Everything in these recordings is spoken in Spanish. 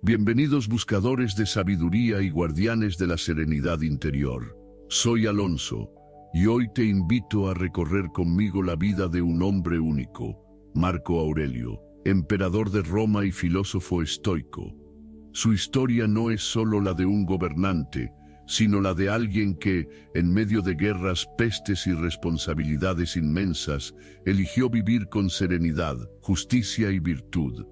Bienvenidos buscadores de sabiduría y guardianes de la serenidad interior. Soy Alonso, y hoy te invito a recorrer conmigo la vida de un hombre único, Marco Aurelio, emperador de Roma y filósofo estoico. Su historia no es solo la de un gobernante, sino la de alguien que, en medio de guerras, pestes y responsabilidades inmensas, eligió vivir con serenidad, justicia y virtud.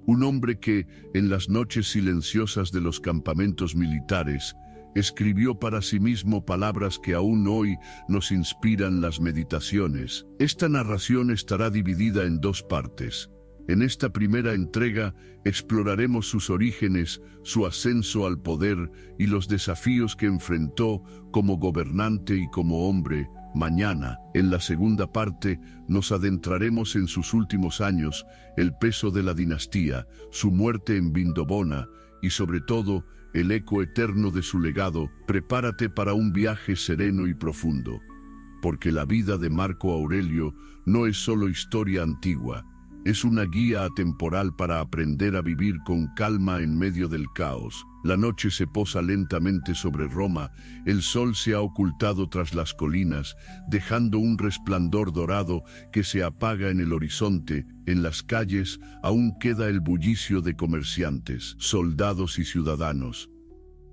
Un hombre que, en las noches silenciosas de los campamentos militares, escribió para sí mismo palabras que aún hoy nos inspiran las meditaciones. Esta narración estará dividida en dos partes. En esta primera entrega exploraremos sus orígenes, su ascenso al poder y los desafíos que enfrentó como gobernante y como hombre. Mañana, en la segunda parte, nos adentraremos en sus últimos años, el peso de la dinastía, su muerte en Vindobona y, sobre todo, el eco eterno de su legado. Prepárate para un viaje sereno y profundo, porque la vida de Marco Aurelio no es solo historia antigua, es una guía atemporal para aprender a vivir con calma en medio del caos. La noche se posa lentamente sobre Roma, el sol se ha ocultado tras las colinas, dejando un resplandor dorado que se apaga en el horizonte. En las calles aún queda el bullicio de comerciantes, soldados y ciudadanos.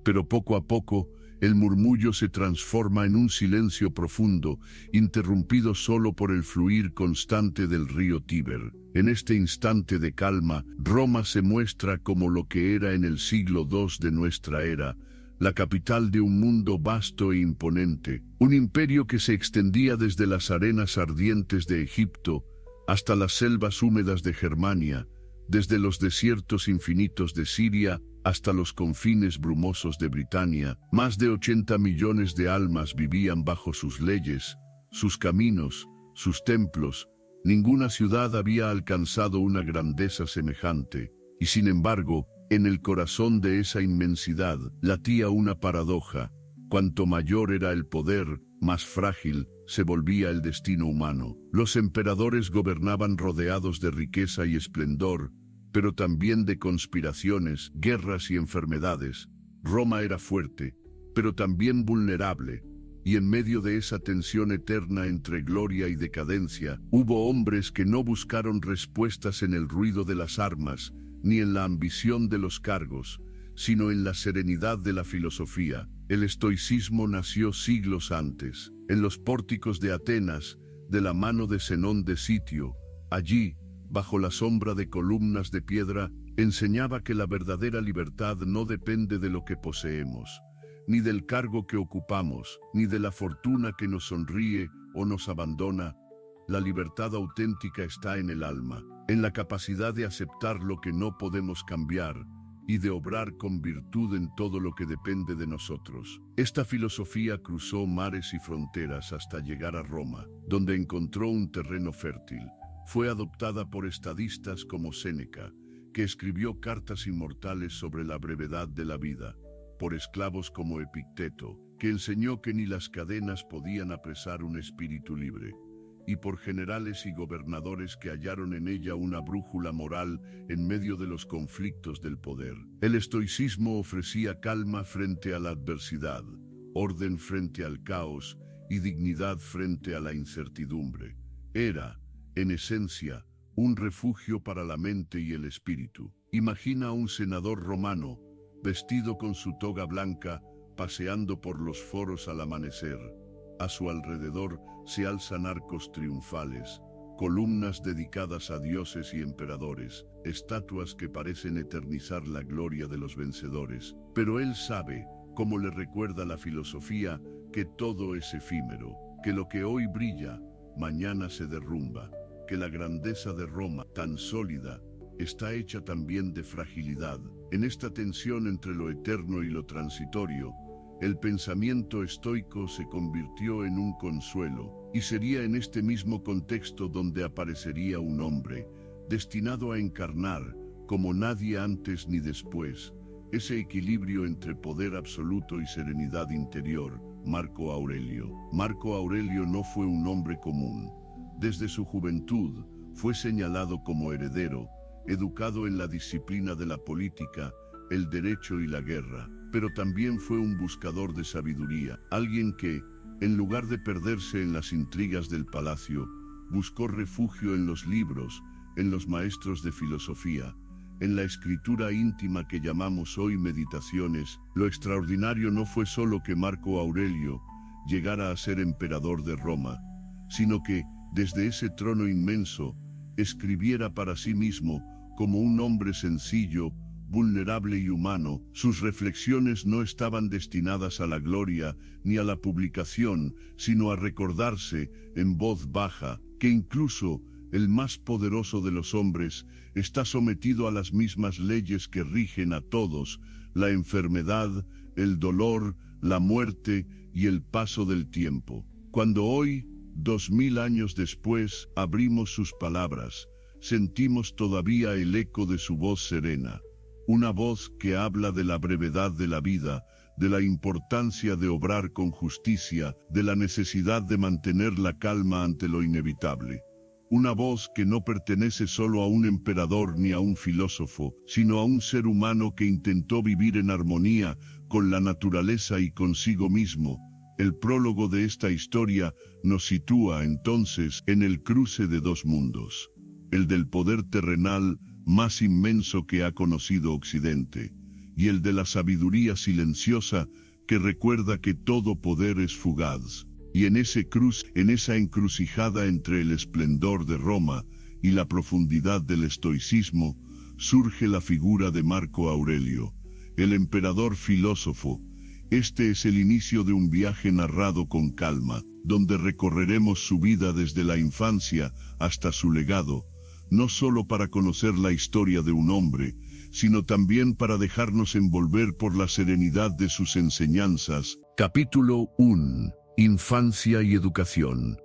Pero poco a poco, el murmullo se transforma en un silencio profundo, interrumpido solo por el fluir constante del río Tíber. En este instante de calma, Roma se muestra como lo que era en el siglo II de nuestra era, la capital de un mundo vasto e imponente, un imperio que se extendía desde las arenas ardientes de Egipto hasta las selvas húmedas de Germania, desde los desiertos infinitos de Siria hasta los confines brumosos de Britania. Más de 80 millones de almas vivían bajo sus leyes, sus caminos, sus templos. Ninguna ciudad había alcanzado una grandeza semejante, y sin embargo, en el corazón de esa inmensidad latía una paradoja. Cuanto mayor era el poder, más frágil se volvía el destino humano. Los emperadores gobernaban rodeados de riqueza y esplendor, pero también de conspiraciones, guerras y enfermedades. Roma era fuerte, pero también vulnerable, y en medio de esa tensión eterna entre gloria y decadencia, hubo hombres que no buscaron respuestas en el ruido de las armas, ni en la ambición de los cargos, sino en la serenidad de la filosofía. El estoicismo nació siglos antes, en los pórticos de Atenas, de la mano de Zenón de Sitio. Allí, bajo la sombra de columnas de piedra, enseñaba que la verdadera libertad no depende de lo que poseemos, ni del cargo que ocupamos, ni de la fortuna que nos sonríe o nos abandona. La libertad auténtica está en el alma, en la capacidad de aceptar lo que no podemos cambiar y de obrar con virtud en todo lo que depende de nosotros. Esta filosofía cruzó mares y fronteras hasta llegar a Roma, donde encontró un terreno fértil. Fue adoptada por estadistas como Séneca, que escribió cartas inmortales sobre la brevedad de la vida, por esclavos como Epicteto, que enseñó que ni las cadenas podían apresar un espíritu libre, y por generales y gobernadores que hallaron en ella una brújula moral en medio de los conflictos del poder. El estoicismo ofrecía calma frente a la adversidad, orden frente al caos y dignidad frente a la incertidumbre. Era, en esencia, un refugio para la mente y el espíritu. Imagina a un senador romano, vestido con su toga blanca, paseando por los foros al amanecer. A su alrededor se alzan arcos triunfales, columnas dedicadas a dioses y emperadores, estatuas que parecen eternizar la gloria de los vencedores. Pero él sabe, como le recuerda la filosofía, que todo es efímero, que lo que hoy brilla, mañana se derrumba, que la grandeza de Roma, tan sólida, está hecha también de fragilidad. En esta tensión entre lo eterno y lo transitorio, el pensamiento estoico se convirtió en un consuelo, y sería en este mismo contexto donde aparecería un hombre, destinado a encarnar, como nadie antes ni después, ese equilibrio entre poder absoluto y serenidad interior, Marco Aurelio. Marco Aurelio no fue un hombre común. Desde su juventud fue señalado como heredero, educado en la disciplina de la política el derecho y la guerra, pero también fue un buscador de sabiduría, alguien que, en lugar de perderse en las intrigas del palacio, buscó refugio en los libros, en los maestros de filosofía, en la escritura íntima que llamamos hoy meditaciones. Lo extraordinario no fue solo que Marco Aurelio llegara a ser emperador de Roma, sino que, desde ese trono inmenso, escribiera para sí mismo como un hombre sencillo, vulnerable y humano. Sus reflexiones no estaban destinadas a la gloria ni a la publicación, sino a recordarse en voz baja que incluso el más poderoso de los hombres está sometido a las mismas leyes que rigen a todos: la enfermedad, el dolor, la muerte y el paso del tiempo. Cuando hoy, 2000 años después, abrimos sus palabras, sentimos todavía el eco de su voz serena. Una voz que habla de la brevedad de la vida, de la importancia de obrar con justicia, de la necesidad de mantener la calma ante lo inevitable. Una voz que no pertenece solo a un emperador ni a un filósofo, sino a un ser humano que intentó vivir en armonía con la naturaleza y consigo mismo. El prólogo de esta historia nos sitúa entonces en el cruce de dos mundos: el del poder terrenal más inmenso que ha conocido Occidente, y el de la sabiduría silenciosa que recuerda que todo poder es fugaz. Y en esa encrucijada entre el esplendor de Roma y la profundidad del estoicismo, surge la figura de Marco Aurelio, el emperador filósofo. Este es el inicio de un viaje narrado con calma, donde recorreremos su vida desde la infancia hasta su legado, no solo para conocer la historia de un hombre, sino también para dejarnos envolver por la serenidad de sus enseñanzas. Capítulo 1. Infancia y educación.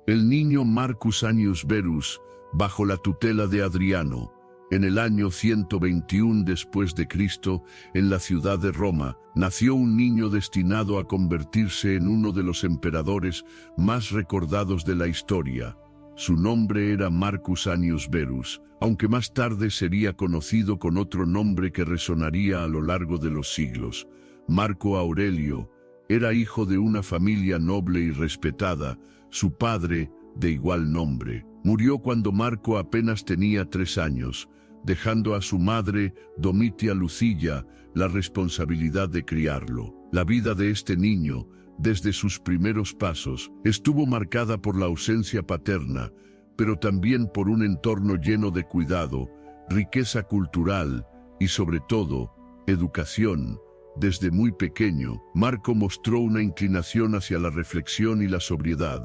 El niño Marcus Annius Verus, bajo la tutela de Adriano, en el año 121 después de Cristo, en la ciudad de Roma, nació un niño destinado a convertirse en uno de los emperadores más recordados de la historia. Su nombre era Marcus Annius Verus, aunque más tarde sería conocido con otro nombre que resonaría a lo largo de los siglos: Marco Aurelio. Era hijo de una familia noble y respetada. Su padre, de igual nombre, murió cuando Marco apenas tenía 3 años, dejando a su madre, Domitia Lucilla, la responsabilidad de criarlo. La vida de este niño, desde sus primeros pasos, estuvo marcada por la ausencia paterna, pero también por un entorno lleno de cuidado, riqueza cultural y, sobre todo, educación. Desde muy pequeño, Marco mostró una inclinación hacia la reflexión y la sobriedad.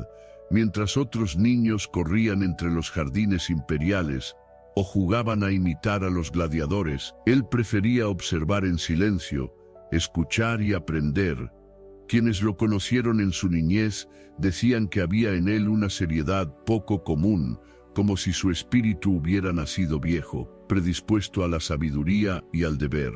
Mientras otros niños corrían entre los jardines imperiales o jugaban a imitar a los gladiadores, él prefería observar en silencio, escuchar y aprender. Quienes lo conocieron en su niñez decían que había en él una seriedad poco común, como si su espíritu hubiera nacido viejo, predispuesto a la sabiduría y al deber.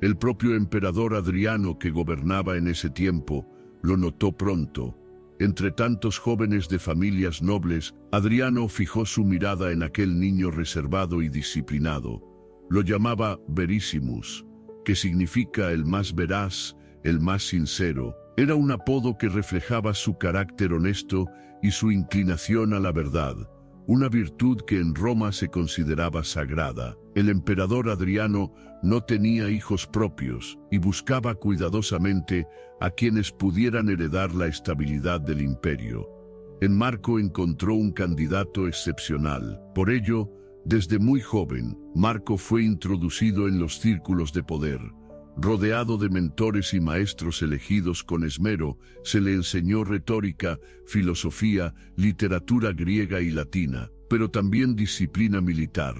El propio emperador Adriano, que gobernaba en ese tiempo, lo notó pronto. Entre tantos jóvenes de familias nobles, Adriano fijó su mirada en aquel niño reservado y disciplinado. Lo llamaba Verissimus, que significa el más veraz, el más sincero. Era un apodo que reflejaba su carácter honesto y su inclinación a la verdad, una virtud que en Roma se consideraba sagrada. El emperador Adriano no tenía hijos propios y buscaba cuidadosamente a quienes pudieran heredar la estabilidad del imperio. En Marco encontró un candidato excepcional. Por ello, desde muy joven, Marco fue introducido en los círculos de poder. Rodeado de mentores y maestros elegidos con esmero, se le enseñó retórica, filosofía, literatura griega y latina, pero también disciplina militar.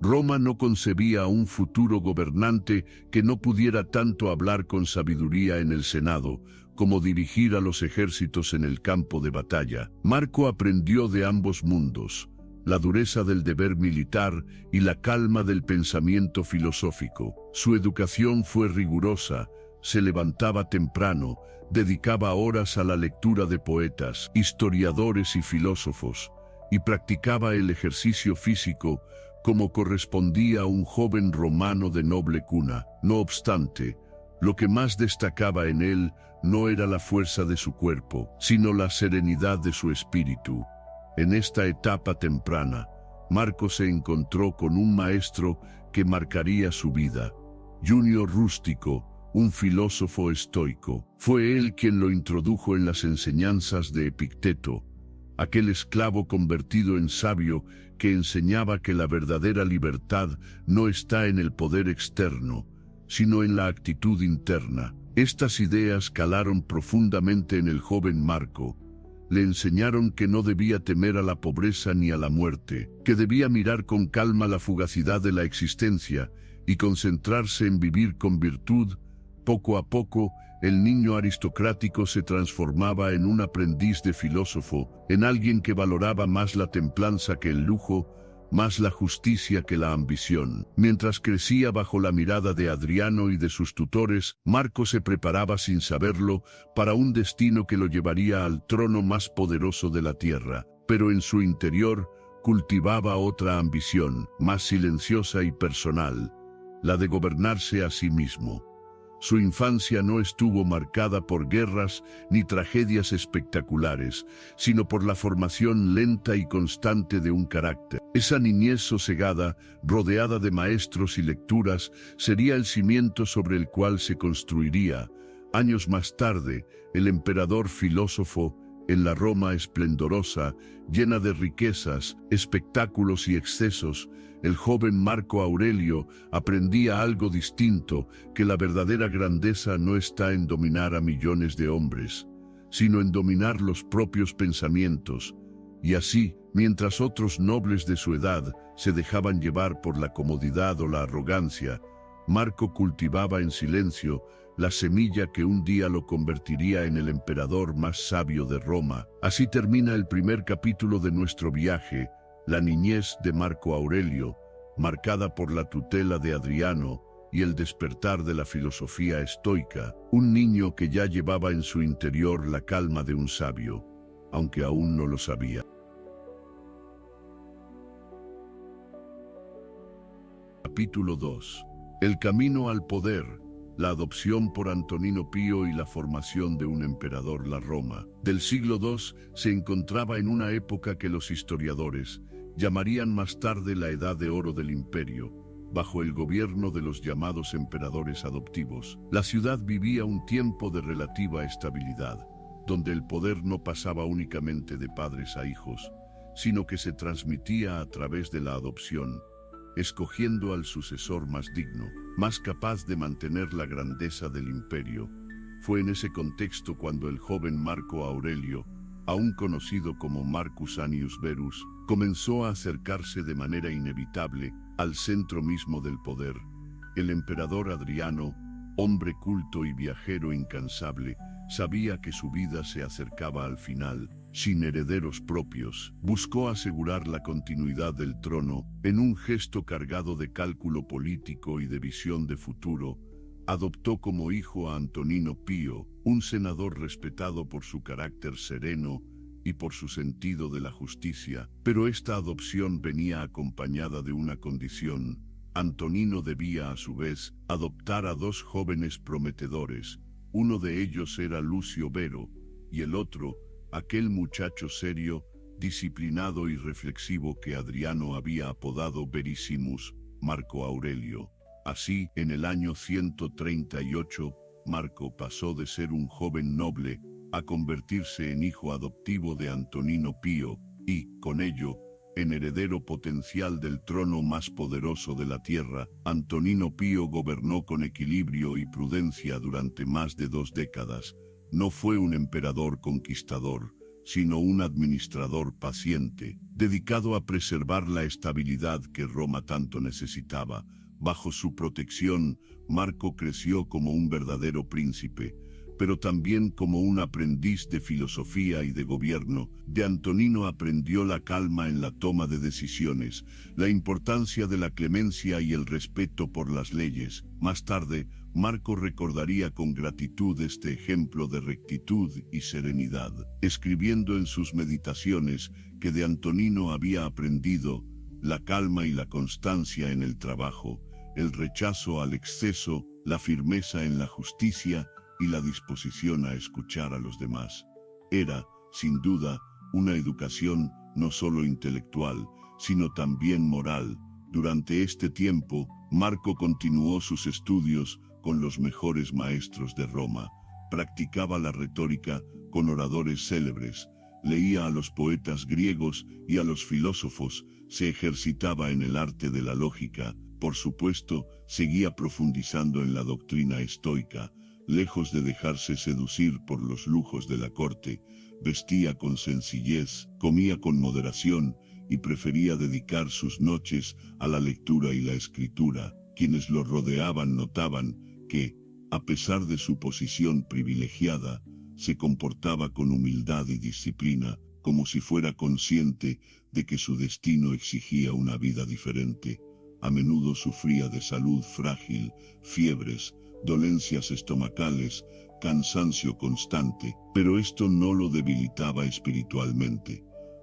Roma no concebía a un futuro gobernante que no pudiera tanto hablar con sabiduría en el Senado, como dirigir a los ejércitos en el campo de batalla. Marco aprendió de ambos mundos, la dureza del deber militar y la calma del pensamiento filosófico. Su educación fue rigurosa, se levantaba temprano, dedicaba horas a la lectura de poetas, historiadores y filósofos, y practicaba el ejercicio físico como correspondía a un joven romano de noble cuna. No obstante, lo que más destacaba en él no era la fuerza de su cuerpo, sino la serenidad de su espíritu. En esta etapa temprana, Marco se encontró con un maestro que marcaría su vida. Junio Rústico, un filósofo estoico. Fue él quien lo introdujo en las enseñanzas de Epicteto, aquel esclavo convertido en sabio que enseñaba que la verdadera libertad no está en el poder externo, sino en la actitud interna. Estas ideas calaron profundamente en el joven Marco. Le enseñaron que no debía temer a la pobreza ni a la muerte, que debía mirar con calma la fugacidad de la existencia y concentrarse en vivir con virtud. Poco a poco, el niño aristocrático se transformaba en un aprendiz de filósofo, en alguien que valoraba más la templanza que el lujo, más la justicia que la ambición. Mientras crecía bajo la mirada de Adriano y de sus tutores, Marco se preparaba sin saberlo para un destino que lo llevaría al trono más poderoso de la tierra. Pero en su interior cultivaba otra ambición, más silenciosa y personal, la de gobernarse a sí mismo. Su infancia no estuvo marcada por guerras ni tragedias espectaculares, sino por la formación lenta y constante de un carácter. Esa niñez sosegada, rodeada de maestros y lecturas, sería el cimiento sobre el cual se construiría, años más tarde, el emperador filósofo en la Roma esplendorosa, llena de riquezas, espectáculos y excesos. El joven Marco Aurelio aprendía algo distinto, que la verdadera grandeza no está en dominar a millones de hombres, sino en dominar los propios pensamientos. Y así, mientras otros nobles de su edad se dejaban llevar por la comodidad o la arrogancia, Marco cultivaba en silencio la semilla que un día lo convertiría en el emperador más sabio de Roma. Así termina el primer capítulo de nuestro viaje, la niñez de Marco Aurelio, marcada por la tutela de Adriano y el despertar de la filosofía estoica, un niño que ya llevaba en su interior la calma de un sabio, aunque aún no lo sabía. Capítulo 2. El camino al poder, la adopción por Antonino Pío y la formación de un emperador. La Roma del siglo II se encontraba en una época que los historiadores llamarían más tarde la Edad de Oro del Imperio, bajo el gobierno de los llamados emperadores adoptivos. La ciudad vivía un tiempo de relativa estabilidad, donde el poder no pasaba únicamente de padres a hijos, sino que se transmitía a través de la adopción, escogiendo al sucesor más digno, más capaz de mantener la grandeza del imperio. Fue en ese contexto cuando el joven Marco Aurelio, aún conocido como Marcus Annius Verus, comenzó a acercarse de manera inevitable al centro mismo del poder. El emperador Adriano, hombre culto y viajero incansable, sabía que su vida se acercaba al final. Sin herederos propios, buscó asegurar la continuidad del trono. En un gesto cargado de cálculo político y de visión de futuro, adoptó como hijo a Antonino Pío, un senador respetado por su carácter sereno y por su sentido de la justicia. Pero esta adopción venía acompañada de una condición. Antonino debía, a su vez, adoptar a dos jóvenes prometedores. Uno de ellos era Lucio Vero, y el otro, aquel muchacho serio, disciplinado y reflexivo que Adriano había apodado Verissimus, Marco Aurelio. Así, en el año 138, Marco pasó de ser un joven noble a convertirse en hijo adoptivo de Antonino Pío y, con ello, en heredero potencial del trono más poderoso de la tierra. Antonino Pío gobernó con equilibrio y prudencia durante más de 2 décadas. No fue un emperador conquistador, sino un administrador paciente, dedicado a preservar la estabilidad que Roma tanto necesitaba. Bajo su protección, Marco creció como un verdadero príncipe, pero también como un aprendiz de filosofía y de gobierno. De Antonino aprendió la calma en la toma de decisiones, la importancia de la clemencia y el respeto por las leyes. Más tarde, Marco recordaría con gratitud este ejemplo de rectitud y serenidad, escribiendo en sus meditaciones que de Antonino había aprendido la calma y la constancia en el trabajo, el rechazo al exceso, la firmeza en la justicia y la disposición a escuchar a los demás. Era, sin duda, una educación no solo intelectual, sino también moral. Durante este tiempo, Marco continuó sus estudios con los mejores maestros de Roma, practicaba la retórica con oradores célebres, leía a los poetas griegos y a los filósofos, se ejercitaba en el arte de la lógica, por supuesto, seguía profundizando en la doctrina estoica, lejos de dejarse seducir por los lujos de la corte, vestía con sencillez, comía con moderación y prefería dedicar sus noches a la lectura y la escritura. Quienes lo rodeaban notaban que, a pesar de su posición privilegiada, se comportaba con humildad y disciplina, como si fuera consciente de que su destino exigía una vida diferente. A menudo sufría de salud frágil, fiebres, dolencias estomacales, cansancio constante, pero esto no lo debilitaba espiritualmente.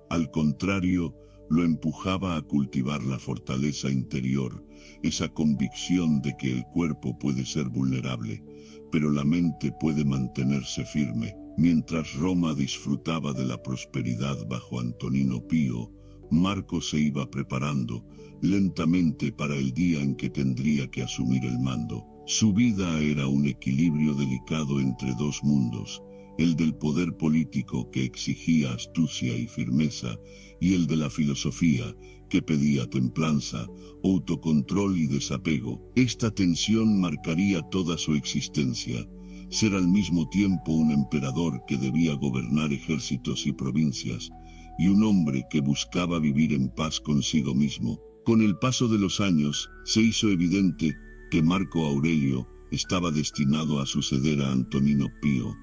Al contrario, lo empujaba a cultivar la fortaleza interior, esa convicción de que el cuerpo puede ser vulnerable, pero la mente puede mantenerse firme. Mientras Roma disfrutaba de la prosperidad bajo Antonino Pío, Marco se iba preparando lentamente para el día en que tendría que asumir el mando. Su vida era un equilibrio delicado entre dos mundos, el del poder político que exigía astucia y firmeza, y el de la filosofía que pedía templanza, autocontrol y desapego. Esta tensión marcaría toda su existencia. Ser al mismo tiempo un emperador que debía gobernar ejércitos y provincias, y un hombre que buscaba vivir en paz consigo mismo. Con el paso de los años, se hizo evidente que Marco Aurelio estaba destinado a suceder a Antonino Pío.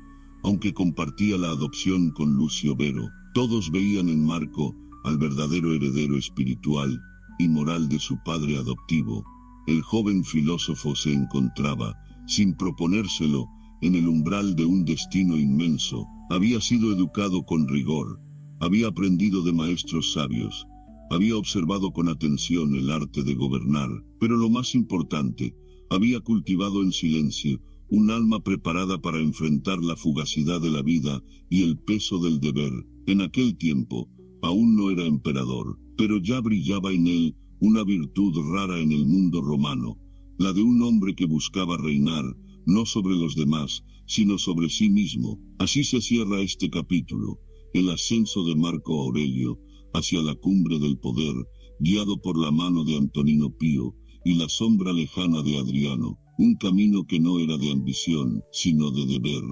Aunque compartía la adopción con Lucio Vero, todos veían en Marco al verdadero heredero espiritual y moral de su padre adoptivo. El joven filósofo se encontraba, sin proponérselo, en el umbral de un destino inmenso. Había sido educado con rigor, había aprendido de maestros sabios, había observado con atención el arte de gobernar, pero lo más importante, había cultivado en silencio un alma preparada para enfrentar la fugacidad de la vida y el peso del deber. En aquel tiempo, aún no era emperador, pero ya brillaba en él una virtud rara en el mundo romano, la de un hombre que buscaba reinar, no sobre los demás, sino sobre sí mismo. Así se cierra este capítulo, el ascenso de Marco Aurelio hacia la cumbre del poder, guiado por la mano de Antonino Pío y la sombra lejana de Adriano, un camino que no era de ambición, sino de deber.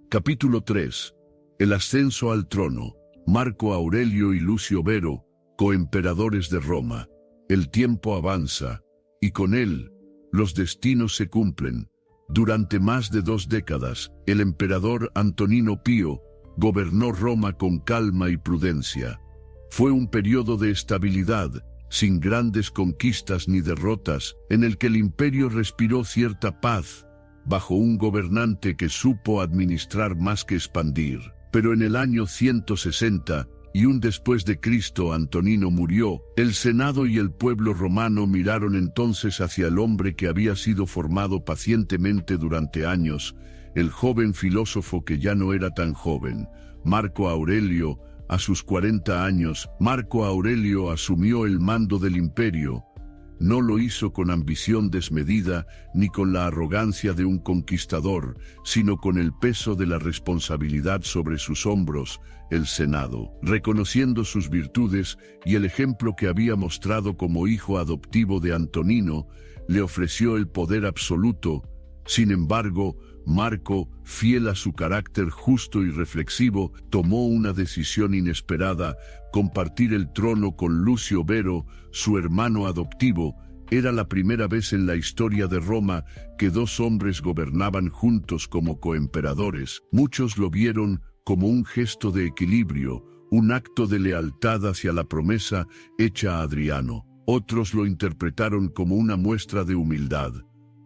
Capítulo 3. El ascenso al trono. Marco Aurelio y Lucio Vero, coemperadores de Roma. El tiempo avanza, y con él, los destinos se cumplen. Durante más de 2 décadas, el emperador Antonino Pío gobernó Roma con calma y prudencia. Fue un periodo de estabilidad, sin grandes conquistas ni derrotas, en el que el imperio respiró cierta paz, bajo un gobernante que supo administrar más que expandir. Pero en el año 160, y un después de Cristo, Antonino murió. El Senado y el pueblo romano miraron entonces hacia el hombre que había sido formado pacientemente durante años, el joven filósofo que ya no era tan joven, Marco Aurelio. A sus 40 años, Marco Aurelio asumió el mando del imperio. No lo hizo con ambición desmedida ni con la arrogancia de un conquistador, sino con el peso de la responsabilidad sobre sus hombros, el Senado. Reconociendo sus virtudes y el ejemplo que había mostrado como hijo adoptivo de Antonino, le ofreció el poder absoluto. Sin embargo, Marco, fiel a su carácter justo y reflexivo, tomó una decisión inesperada: compartir el trono con Lucio Vero, su hermano adoptivo. Era la primera vez en la historia de Roma que 2 hombres gobernaban juntos como coemperadores. Muchos lo vieron como un gesto de equilibrio, un acto de lealtad hacia la promesa hecha a Adriano. Otros lo interpretaron como una muestra de humildad.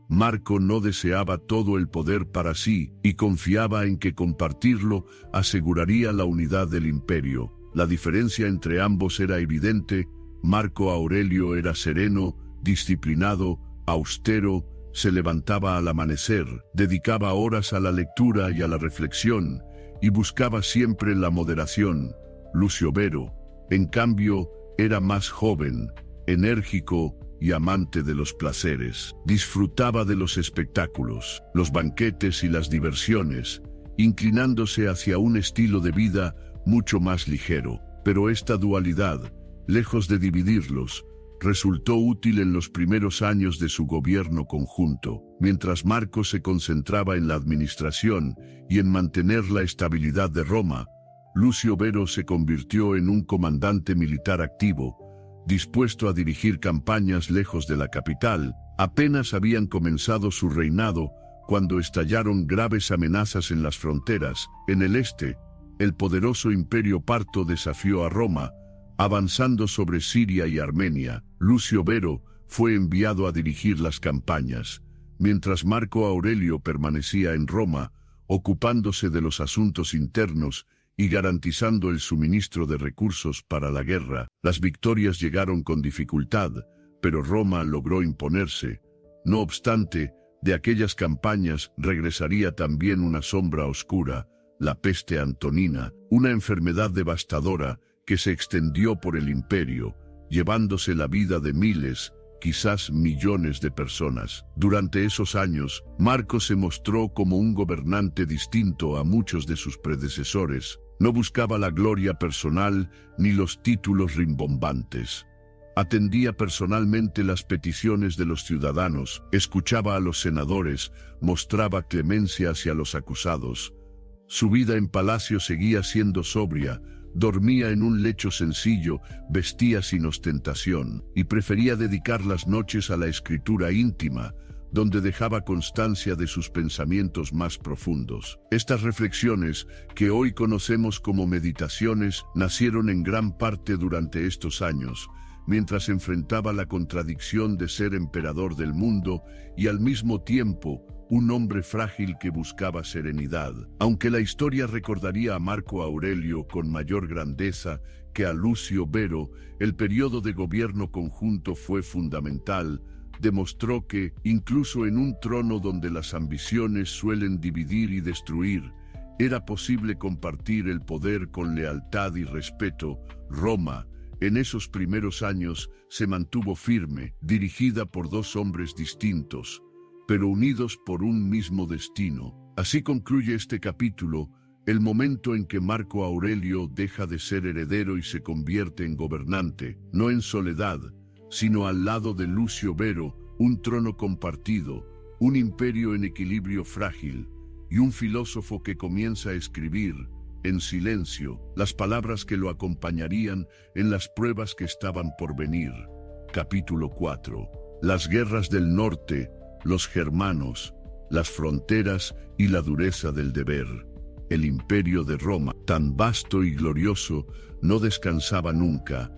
Marco no deseaba todo el poder para sí y confiaba en que compartirlo aseguraría la unidad del imperio. La diferencia entre ambos era evidente. Marco Aurelio era sereno, disciplinado, austero, se levantaba al amanecer, dedicaba horas a la lectura y a la reflexión, y buscaba siempre la moderación. Lucio Vero, en cambio, era más joven, enérgico y amante de los placeres. Disfrutaba de los espectáculos, los banquetes y las diversiones, inclinándose hacia un estilo de vida mucho más ligero. Pero esta dualidad, lejos de dividirlos, resultó útil en los primeros años de su gobierno conjunto. Mientras Marco se concentraba en la administración y en mantener la estabilidad de Roma, Lucio Vero se convirtió en un comandante militar activo, dispuesto a dirigir campañas lejos de la capital. Apenas habían comenzado su reinado cuando estallaron graves amenazas en las fronteras. En el este, el poderoso imperio parto desafió a Roma, avanzando sobre Siria y Armenia. Lucio Vero fue enviado a dirigir las campañas, mientras Marco Aurelio permanecía en Roma, ocupándose de los asuntos internos y garantizando el suministro de recursos para la guerra. Las victorias llegaron con dificultad, pero Roma logró imponerse. No obstante, de aquellas campañas regresaría también una sombra oscura, la peste antonina, una enfermedad devastadora que se extendió por el imperio, llevándose la vida de miles, quizás millones de personas. Durante esos años, Marco se mostró como un gobernante distinto a muchos de sus predecesores. No buscaba la gloria personal ni los títulos rimbombantes. Atendía personalmente las peticiones de los ciudadanos, escuchaba a los senadores, mostraba clemencia hacia los acusados. Su vida en palacio seguía siendo sobria, dormía en un lecho sencillo, vestía sin ostentación, y prefería dedicar las noches a la escritura íntima, donde dejaba constancia de sus pensamientos más profundos. Estas reflexiones, que hoy conocemos como meditaciones, nacieron en gran parte durante estos años, mientras enfrentaba la contradicción de ser emperador del mundo y al mismo tiempo un hombre frágil que buscaba serenidad. Aunque la historia recordaría a Marco Aurelio con mayor grandeza que a Lucio Vero, el periodo de gobierno conjunto fue fundamental. Demostró que, incluso en un trono donde las ambiciones suelen dividir y destruir, era posible compartir el poder con lealtad y respeto. Roma, en esos primeros años, se mantuvo firme, dirigida por dos hombres distintos, pero unidos por un mismo destino. Así concluye este capítulo, el momento en que Marco Aurelio deja de ser heredero y se convierte en gobernante, no en soledad, sino al lado de Lucio Vero, un trono compartido, un imperio en equilibrio frágil, y un filósofo que comienza a escribir, en silencio, las palabras que lo acompañarían en las pruebas que estaban por venir. Capítulo 4. Las guerras del norte, los germanos, las fronteras y la dureza del deber. El imperio de Roma, tan vasto y glorioso, no descansaba nunca.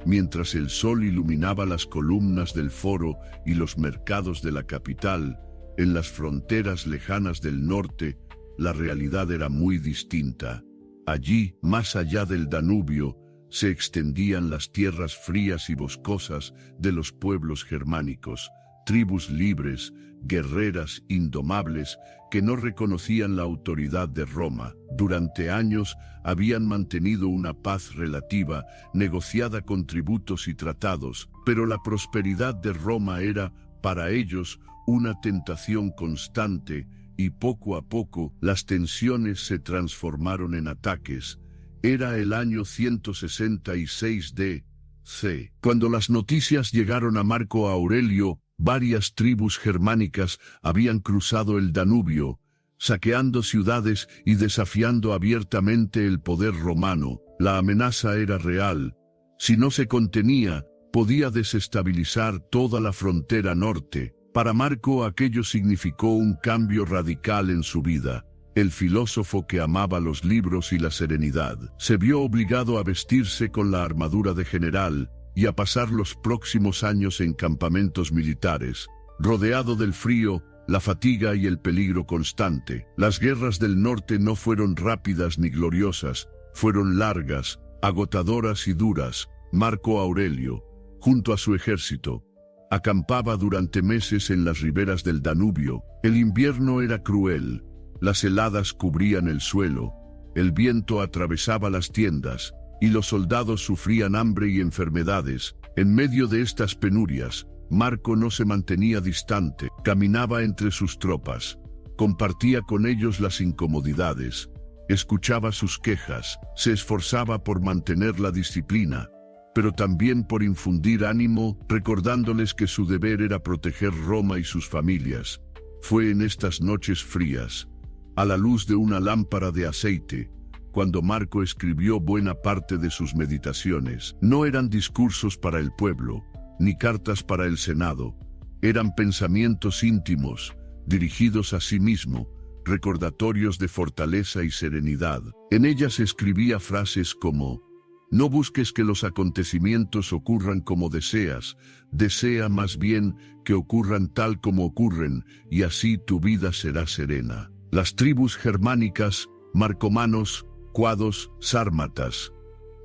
Mientras el sol iluminaba las columnas del foro y los mercados de la capital, en las fronteras lejanas del norte, la realidad era muy distinta. Allí, más allá del Danubio, se extendían las tierras frías y boscosas de los pueblos germánicos, tribus libres, guerreras indomables que no reconocían la autoridad de Roma. Durante años habían mantenido una paz relativa, negociada con tributos y tratados, pero la prosperidad de Roma era, para ellos, una tentación constante, y poco a poco las tensiones se transformaron en ataques. Era el año 166 d.C. cuando las noticias llegaron a Marco Aurelio. Varias tribus germánicas habían cruzado el Danubio, saqueando ciudades y desafiando abiertamente el poder romano. La amenaza era real. Si no se contenía, podía desestabilizar toda la frontera norte. Para Marco aquello significó un cambio radical en su vida. El filósofo que amaba los libros y la serenidad se vio obligado a vestirse con la armadura de general y a pasar los próximos años en campamentos militares. rodeado del frío, la fatiga y el peligro constante. Las guerras del norte no fueron rápidas ni gloriosas, fueron largas, agotadoras y duras. Marco Aurelio, junto a su ejército, acampaba durante meses en las riberas del Danubio. El invierno era cruel, las heladas cubrían el suelo, el viento atravesaba las tiendas, y los soldados sufrían hambre y enfermedades. En medio de estas penurias, Marco no se mantenía distante, caminaba entre sus tropas, compartía con ellos las incomodidades, escuchaba sus quejas, se esforzaba por mantener la disciplina, pero también por infundir ánimo, recordándoles que su deber era proteger Roma y sus familias. Fue en estas noches frías, a la luz de una lámpara de aceite, cuando Marco escribió buena parte de sus meditaciones. No eran discursos para el pueblo, ni cartas para el Senado, eran pensamientos íntimos, dirigidos a sí mismo, recordatorios de fortaleza y serenidad. En ellas escribía frases como: no busques que los acontecimientos ocurran como deseas, desea más bien que ocurran tal como ocurren, y así tu vida será serena. Las tribus germánicas, marcomanos, cuados, sármatas,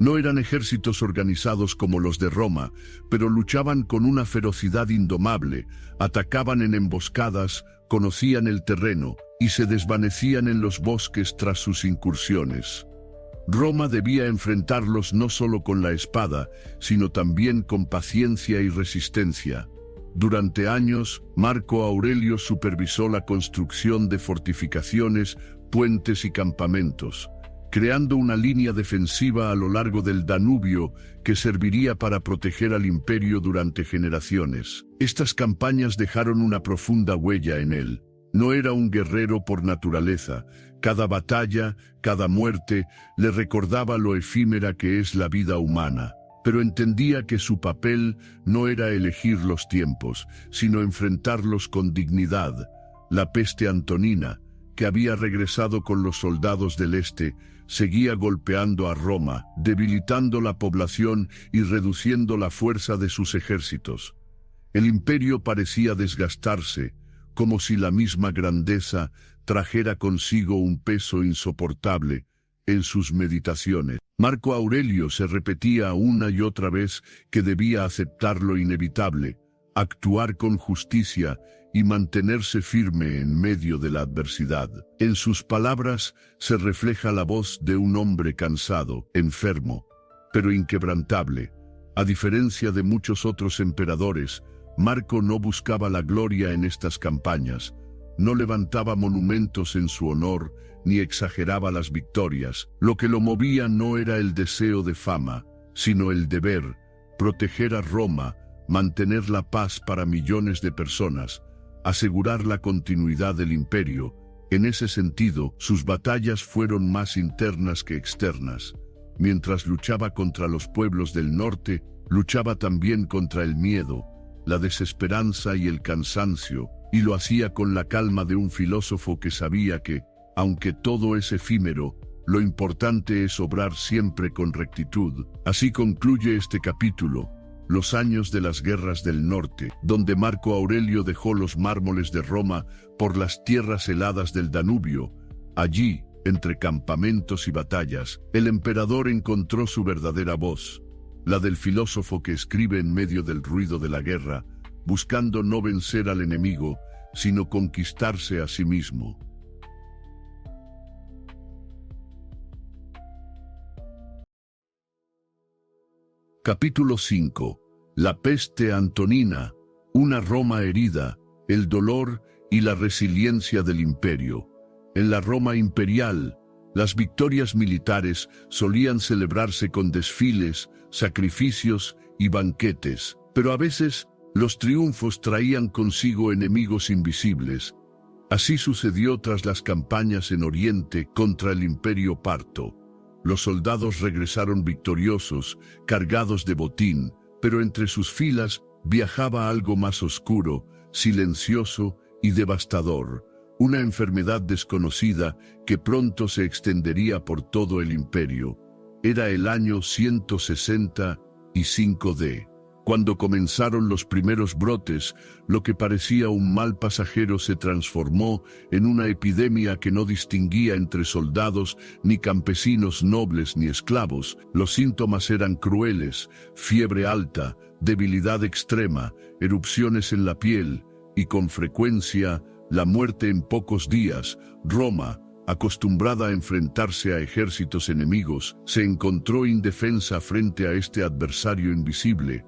no eran ejércitos organizados como los de Roma, pero luchaban con una ferocidad indomable, atacaban en emboscadas, conocían el terreno y se desvanecían en los bosques tras sus incursiones. Roma debía enfrentarlos no solo con la espada, sino también con paciencia y resistencia. Durante años, Marco Aurelio supervisó la construcción de fortificaciones, puentes y campamentos, creando una línea defensiva a lo largo del Danubio que serviría para proteger al imperio durante generaciones. Estas campañas dejaron una profunda huella en él. No era un guerrero por naturaleza. Cada batalla, cada muerte, le recordaba lo efímera que es la vida humana. Pero entendía que su papel no era elegir los tiempos, sino enfrentarlos con dignidad. La peste antonina, que había regresado con los soldados del este, seguía golpeando a Roma, debilitando la población y reduciendo la fuerza de sus ejércitos. El imperio parecía desgastarse, como si la misma grandeza trajera consigo un peso insoportable. En sus meditaciones, Marco Aurelio se repetía una y otra vez que debía aceptar lo inevitable, actuar con justicia y mantenerse firme en medio de la adversidad. En sus palabras se refleja la voz de un hombre cansado, enfermo, pero inquebrantable. A diferencia de muchos otros emperadores, Marco no buscaba la gloria en estas campañas, no levantaba monumentos en su honor, ni exageraba las victorias. Lo que lo movía no era el deseo de fama, sino el deber: proteger a Roma, mantener la paz para millones de personas, asegurar la continuidad del imperio. En ese sentido, sus batallas fueron más internas que externas. Mientras luchaba contra los pueblos del norte, luchaba también contra el miedo, la desesperanza y el cansancio, y lo hacía con la calma de un filósofo que sabía que, aunque todo es efímero, lo importante es obrar siempre con rectitud. Así concluye este capítulo, los años de las guerras del norte, donde Marco Aurelio dejó los mármoles de Roma por las tierras heladas del Danubio. Allí, entre campamentos y batallas, el emperador encontró su verdadera voz, la del filósofo que escribe en medio del ruido de la guerra, buscando no vencer al enemigo, sino conquistarse a sí mismo. Capítulo 5. La peste antonina, una Roma herida, el dolor y la resiliencia del imperio. En la Roma imperial, las victorias militares solían celebrarse con desfiles, sacrificios y banquetes, pero a veces los triunfos traían consigo enemigos invisibles. Así sucedió tras las campañas en Oriente contra el Imperio Parto. Los soldados regresaron victoriosos, cargados de botín, pero entre sus filas viajaba algo más oscuro, silencioso y devastador, una enfermedad desconocida que pronto se extendería por todo el imperio. Era el año 165 d. Cuando comenzaron los primeros brotes, lo que parecía un mal pasajero se transformó en una epidemia que no distinguía entre soldados, ni campesinos nobles ni esclavos. Los síntomas eran crueles: fiebre alta, debilidad extrema, erupciones en la piel y, con frecuencia, la muerte en pocos días. Roma, acostumbrada a enfrentarse a ejércitos enemigos, se encontró indefensa frente a este adversario invisible.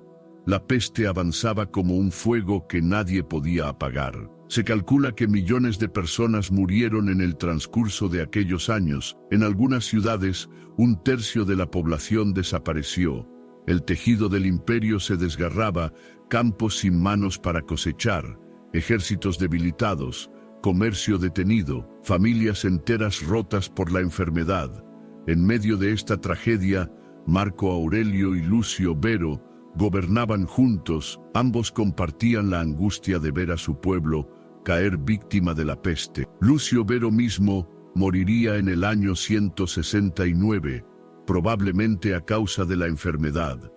La peste avanzaba como un fuego que nadie podía apagar. Se calcula que millones de personas murieron en el transcurso de aquellos años. En algunas ciudades, un tercio de la población desapareció. El tejido del imperio se desgarraba, campos sin manos para cosechar, ejércitos debilitados, comercio detenido, familias enteras rotas por la enfermedad. En medio de esta tragedia, Marco Aurelio y Lucio Vero gobernaban juntos. Ambos compartían la angustia de ver a su pueblo caer víctima de la peste. Lucio Vero mismo moriría en el año 169, probablemente a causa de la enfermedad,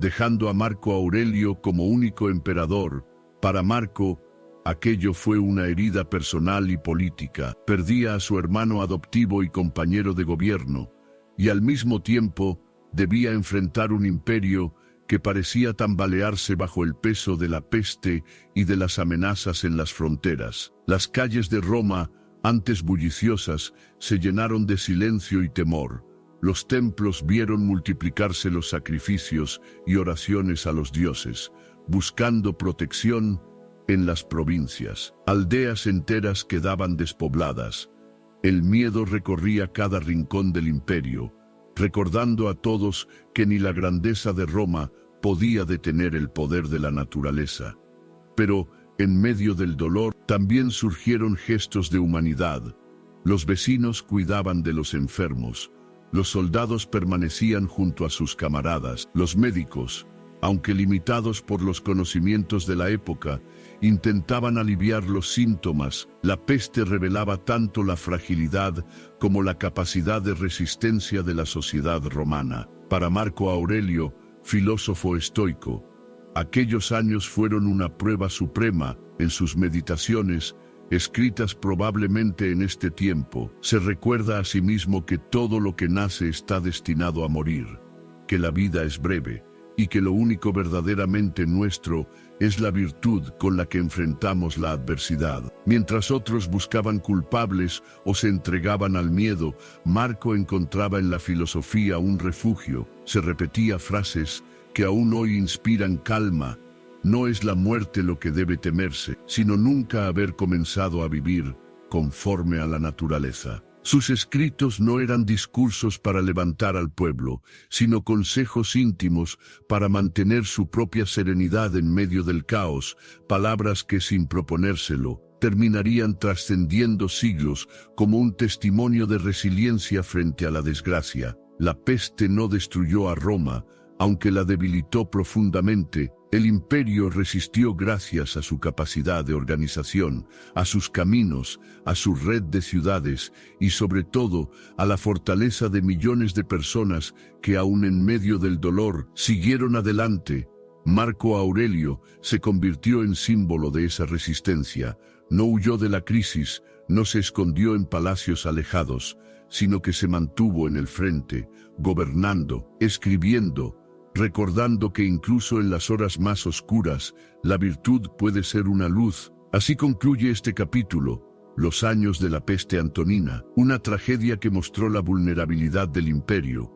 dejando a Marco Aurelio como único emperador. Para Marco, aquello fue una herida personal y política. Perdía a su hermano adoptivo y compañero de gobierno, y al mismo tiempo debía enfrentar un imperio que parecía tambalearse bajo el peso de la peste y de las amenazas en las fronteras. Las calles de Roma, antes bulliciosas, se llenaron de silencio y temor. Los templos vieron multiplicarse los sacrificios y oraciones a los dioses, buscando protección en las provincias. Aldeas enteras quedaban despobladas. El miedo recorría cada rincón del imperio, recordando a todos que ni la grandeza de Roma podía detener el poder de la naturaleza. Pero, en medio del dolor, también surgieron gestos de humanidad. Los vecinos cuidaban de los enfermos, los soldados permanecían junto a sus camaradas, los médicos, aunque limitados por los conocimientos de la época, intentaban aliviar los síntomas. La peste revelaba tanto la fragilidad como la capacidad de resistencia de la sociedad romana. Para Marco Aurelio, filósofo estoico, aquellos años fueron una prueba suprema. En sus meditaciones, escritas probablemente en este tiempo, se recuerda a sí mismo que todo lo que nace está destinado a morir, que la vida es breve, y que lo único verdaderamente nuestro es la virtud con la que enfrentamos la adversidad. Mientras otros buscaban culpables o se entregaban al miedo, Marco encontraba en la filosofía un refugio. Se repetía frases que aún hoy inspiran calma. No es la muerte lo que debe temerse, sino nunca haber comenzado a vivir conforme a la naturaleza. Sus escritos no eran discursos para levantar al pueblo, sino consejos íntimos para mantener su propia serenidad en medio del caos, palabras que, sin proponérselo, terminarían trascendiendo siglos como un testimonio de resiliencia frente a la desgracia. La peste no destruyó a Roma, aunque la debilitó profundamente. El imperio resistió gracias a su capacidad de organización, a sus caminos, a su red de ciudades y sobre todo a la fortaleza de millones de personas que aún en medio del dolor siguieron adelante. Marco Aurelio se convirtió en símbolo de esa resistencia. No huyó de la crisis, no se escondió en palacios alejados, sino que se mantuvo en el frente, gobernando, escribiendo, recordando que incluso en las horas más oscuras, la virtud puede ser una luz. Así concluye este capítulo, los años de la peste antonina, una tragedia que mostró la vulnerabilidad del imperio,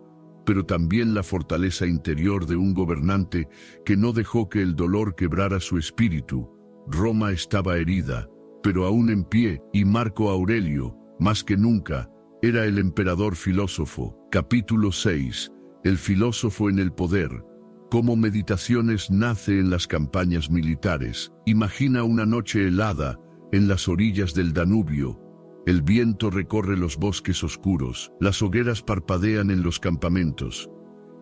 pero también la fortaleza interior de un gobernante que no dejó que el dolor quebrara su espíritu. Roma estaba herida, pero aún en pie, y Marco Aurelio, más que nunca, era el emperador filósofo. Capítulo 6. El filósofo en el poder. Como Meditaciones nace en las campañas militares. Imagina una noche helada en las orillas del Danubio. El viento recorre los bosques oscuros, las hogueras parpadean en los campamentos,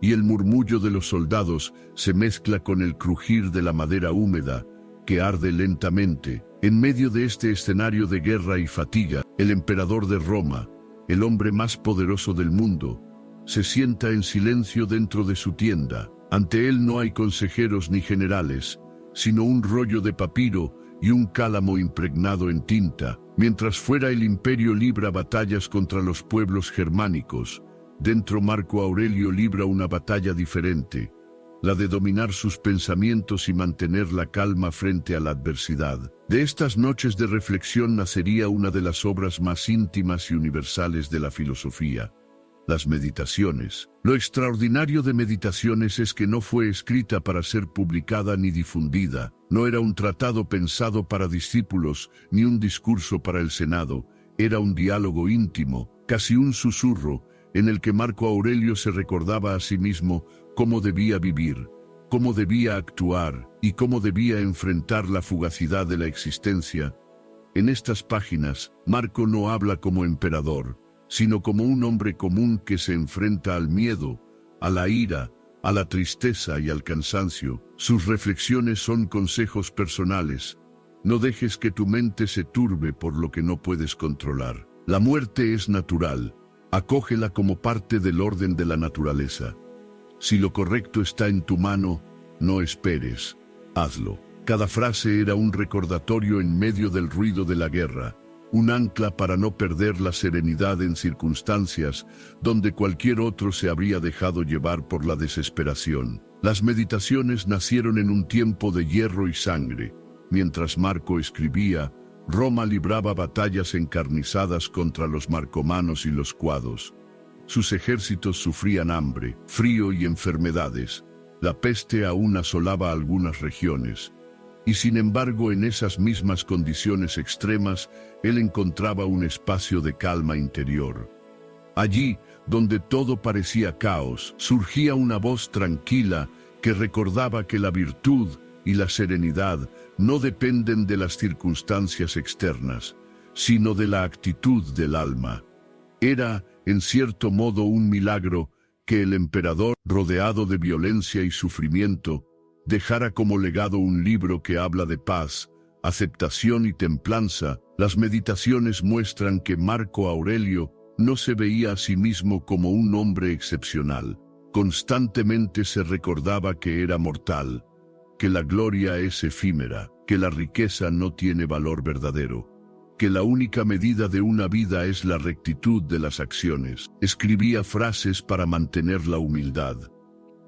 y el murmullo de los soldados se mezcla con el crujir de la madera húmeda que arde lentamente. En medio de este escenario de guerra y fatiga, el emperador de Roma, el hombre más poderoso del mundo, se sienta en silencio dentro de su tienda. Ante él no hay consejeros ni generales, sino un rollo de papiro y un cálamo impregnado en tinta. Mientras fuera el imperio libra batallas contra los pueblos germánicos, dentro Marco Aurelio libra una batalla diferente, la de dominar sus pensamientos y mantener la calma frente a la adversidad. De estas noches de reflexión nacería una de las obras más íntimas y universales de la filosofía, las Meditaciones. Lo extraordinario de Meditaciones es que no fue escrita para ser publicada ni difundida, no era un tratado pensado para discípulos, ni un discurso para el Senado, era un diálogo íntimo, casi un susurro, en el que Marco Aurelio se recordaba a sí mismo cómo debía vivir, cómo debía actuar y cómo debía enfrentar la fugacidad de la existencia. En estas páginas, Marco no habla como emperador, sino como un hombre común que se enfrenta al miedo, a la ira, a la tristeza y al cansancio. Sus reflexiones son consejos personales. No dejes que tu mente se turbe por lo que no puedes controlar. La muerte es natural. Acógela como parte del orden de la naturaleza. Si lo correcto está en tu mano, no esperes, hazlo. Cada frase era un recordatorio en medio del ruido de la guerra, un ancla para no perder la serenidad en circunstancias donde cualquier otro se habría dejado llevar por la desesperación. Las Meditaciones nacieron en un tiempo de hierro y sangre. Mientras Marco escribía, Roma libraba batallas encarnizadas contra los marcomanos y los cuados. Sus ejércitos sufrían hambre, frío y enfermedades. La peste aún asolaba algunas regiones. Y sin embargo, en esas mismas condiciones extremas, él encontraba un espacio de calma interior. Allí, donde todo parecía caos, surgía una voz tranquila que recordaba que la virtud y la serenidad no dependen de las circunstancias externas, sino de la actitud del alma. Era, en cierto modo, un milagro que el emperador, rodeado de violencia y sufrimiento, dejara como legado un libro que habla de paz, aceptación y templanza. Las Meditaciones muestran que Marco Aurelio no se veía a sí mismo como un hombre excepcional. Constantemente se recordaba que era mortal, que la gloria es efímera, que la riqueza no tiene valor verdadero, que la única medida de una vida es la rectitud de las acciones. Escribía frases para mantener la humildad.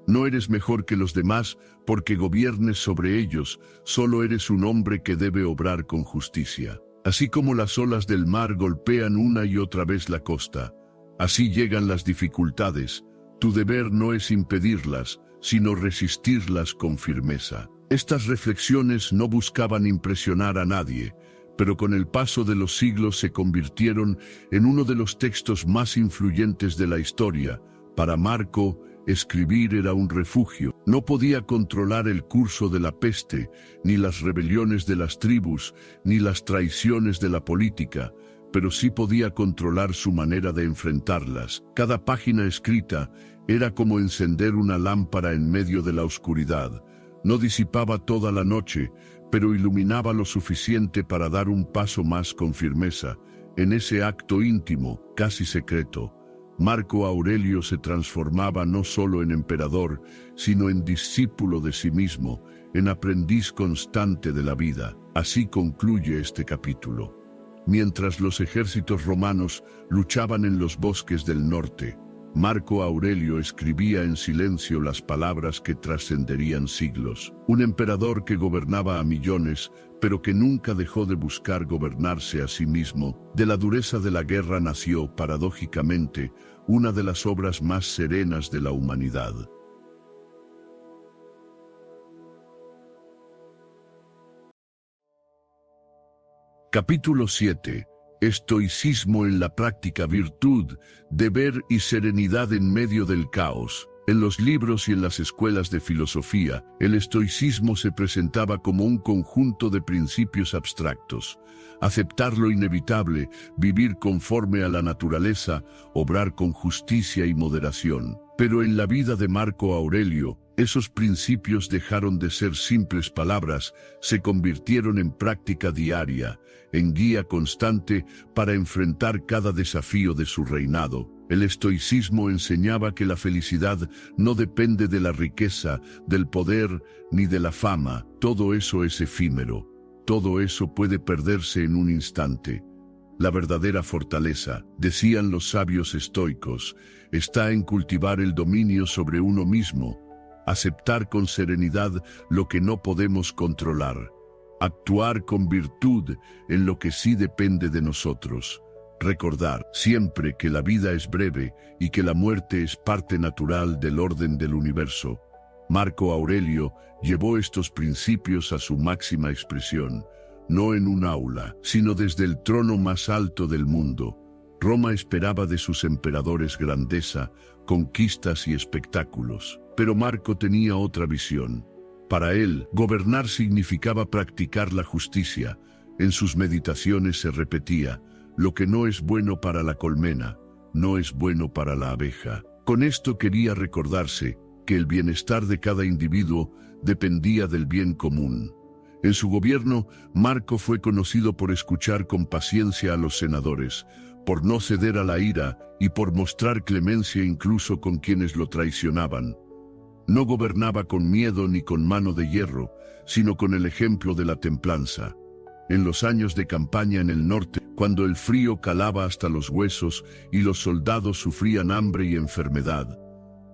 No eres mejor que los demás porque gobiernes sobre ellos, solo eres un hombre que debe obrar con justicia. Así como las olas del mar golpean una y otra vez la costa, así llegan las dificultades. Tu deber no es impedirlas, sino resistirlas con firmeza. Estas reflexiones no buscaban impresionar a nadie, pero con el paso de los siglos se convirtieron en uno de los textos más influyentes de la historia. Para Marco, escribir era un refugio. No podía controlar el curso de la peste, ni las rebeliones de las tribus, ni las traiciones de la política, pero sí podía controlar su manera de enfrentarlas. Cada página escrita era como encender una lámpara en medio de la oscuridad. No disipaba toda la noche, pero iluminaba lo suficiente para dar un paso más con firmeza. En ese acto íntimo, casi secreto, Marco Aurelio se transformaba no solo en emperador, sino en discípulo de sí mismo, en aprendiz constante de la vida. Así concluye este capítulo. Mientras los ejércitos romanos luchaban en los bosques del norte, Marco Aurelio escribía en silencio las palabras que trascenderían siglos. Un emperador que gobernaba a millones, pero que nunca dejó de buscar gobernarse a sí mismo. De la dureza de la guerra nació, paradójicamente, una de las obras más serenas de la humanidad. Capítulo 7. Estoicismo en la práctica: virtud, deber y serenidad en medio del caos. En los libros y en las escuelas de filosofía, el estoicismo se presentaba como un conjunto de principios abstractos. Aceptar lo inevitable, vivir conforme a la naturaleza, obrar con justicia y moderación. Pero en la vida de Marco Aurelio, Esos principios dejaron de ser simples palabras, se convirtieron en práctica diaria, en guía constante para enfrentar cada desafío de su reinado. El estoicismo enseñaba que la felicidad no depende de la riqueza, del poder, ni de la fama. Todo eso es efímero. Todo eso puede perderse en un instante. La verdadera fortaleza, decían los sabios estoicos, está en cultivar el dominio sobre uno mismo, aceptar con serenidad lo que no podemos controlar, actuar con virtud en lo que sí depende de nosotros. Recordar siempre que la vida es breve y que la muerte es parte natural del orden del universo. Marco Aurelio llevó estos principios a su máxima expresión, no en un aula, sino desde el trono más alto del mundo. Roma esperaba de sus emperadores grandeza, conquistas y espectáculos, pero Marco tenía otra visión. Para él, gobernar significaba practicar la justicia. En sus meditaciones se repetía: lo que no es bueno para la colmena, no es bueno para la abeja. Con esto quería recordarse que el bienestar de cada individuo dependía del bien común. En su gobierno, Marco fue conocido por escuchar con paciencia a los senadores, por no ceder a la ira y por mostrar clemencia incluso con quienes lo traicionaban. No gobernaba con miedo ni con mano de hierro, sino con el ejemplo de la templanza. En los años de campaña en el norte, cuando el frío calaba hasta los huesos y los soldados sufrían hambre y enfermedad,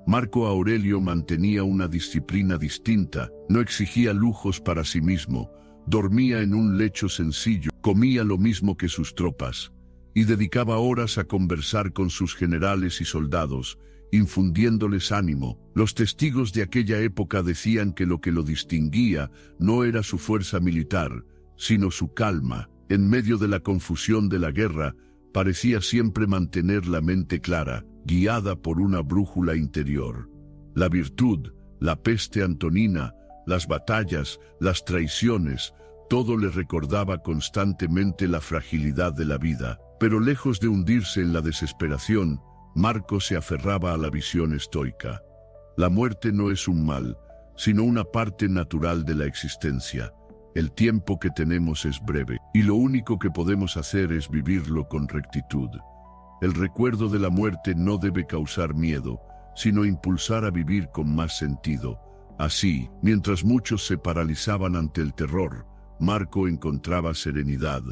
Marco Aurelio mantenía una disciplina distinta, no exigía lujos para sí mismo, dormía en un lecho sencillo, comía lo mismo que sus tropas, y dedicaba horas a conversar con sus generales y soldados, infundiéndoles ánimo. Los testigos de aquella época decían que lo que lo distinguía no era su fuerza militar, sino su calma. En medio de la confusión de la guerra, parecía siempre mantener la mente clara, guiada por una brújula interior. La virtud, la peste antonina, las batallas, las traiciones, todo le recordaba constantemente la fragilidad de la vida. Pero lejos de hundirse en la desesperación, Marco se aferraba a la visión estoica. La muerte no es un mal, sino una parte natural de la existencia. El tiempo que tenemos es breve, y lo único que podemos hacer es vivirlo con rectitud. El recuerdo de la muerte no debe causar miedo, sino impulsar a vivir con más sentido. Así, mientras muchos se paralizaban ante el terror, Marco encontraba serenidad.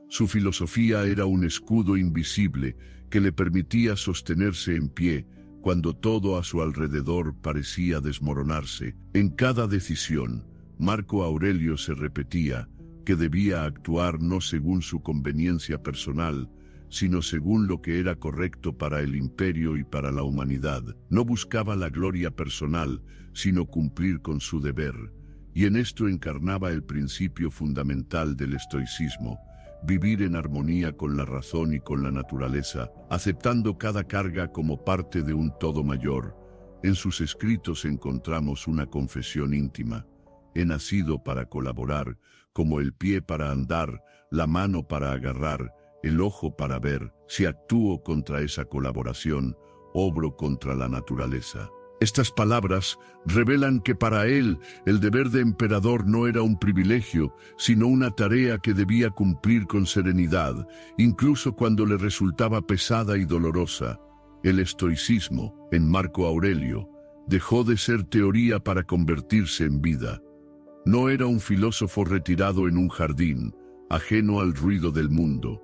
Su filosofía era un escudo invisible que le permitía sostenerse en pie cuando todo a su alrededor parecía desmoronarse. En cada decisión, Marco Aurelio se repetía que debía actuar no según su conveniencia personal, sino según lo que era correcto para el imperio y para la humanidad. No buscaba la gloria personal, sino cumplir con su deber, y en esto encarnaba el principio fundamental del estoicismo: vivir en armonía con la razón y con la naturaleza, aceptando cada carga como parte de un todo mayor. En sus escritos encontramos una confesión íntima: he nacido para colaborar, como el pie para andar, la mano para agarrar, el ojo para ver. Si actúo contra esa colaboración, obro contra la naturaleza. Estas palabras revelan que para él el deber de emperador no era un privilegio, sino una tarea que debía cumplir con serenidad, incluso cuando le resultaba pesada y dolorosa. El estoicismo, en Marco Aurelio, dejó de ser teoría para convertirse en vida. No era un filósofo retirado en un jardín, ajeno al ruido del mundo.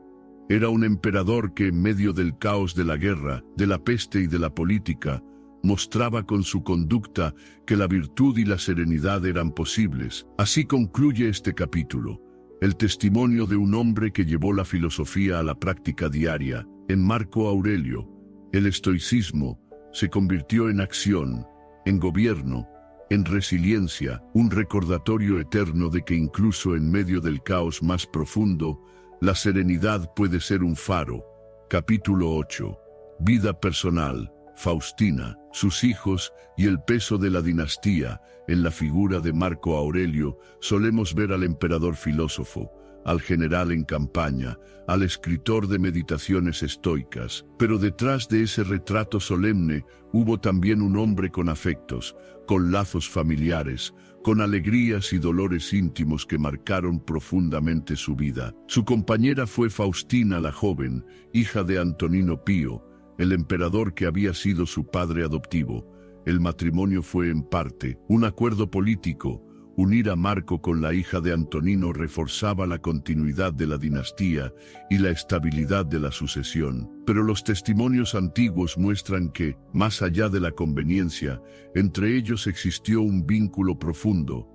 Era un emperador que, en medio del caos de la guerra, de la peste y de la política, mostraba con su conducta que la virtud y la serenidad eran posibles. Así concluye este capítulo, el testimonio de un hombre que llevó la filosofía a la práctica diaria. En Marco Aurelio, el estoicismo se convirtió en acción, en gobierno, en resiliencia, un recordatorio eterno de que incluso en medio del caos más profundo, la serenidad puede ser un faro. Capítulo 8. Vida personal. Faustina, sus hijos y el peso de la dinastía. En la figura de Marco Aurelio solemos ver al emperador filósofo, al general en campaña, al escritor de meditaciones estoicas. Pero detrás de ese retrato solemne hubo también un hombre con afectos, con lazos familiares, con alegrías y dolores íntimos que marcaron profundamente su vida. Su compañera fue Faustina la joven, hija de Antonino Pío, el emperador que había sido su padre adoptivo. El matrimonio fue en parte un acuerdo político. Unir a Marco con la hija de Antonino reforzaba la continuidad de la dinastía y la estabilidad de la sucesión. Pero los testimonios antiguos muestran que, más allá de la conveniencia, entre ellos existió un vínculo profundo.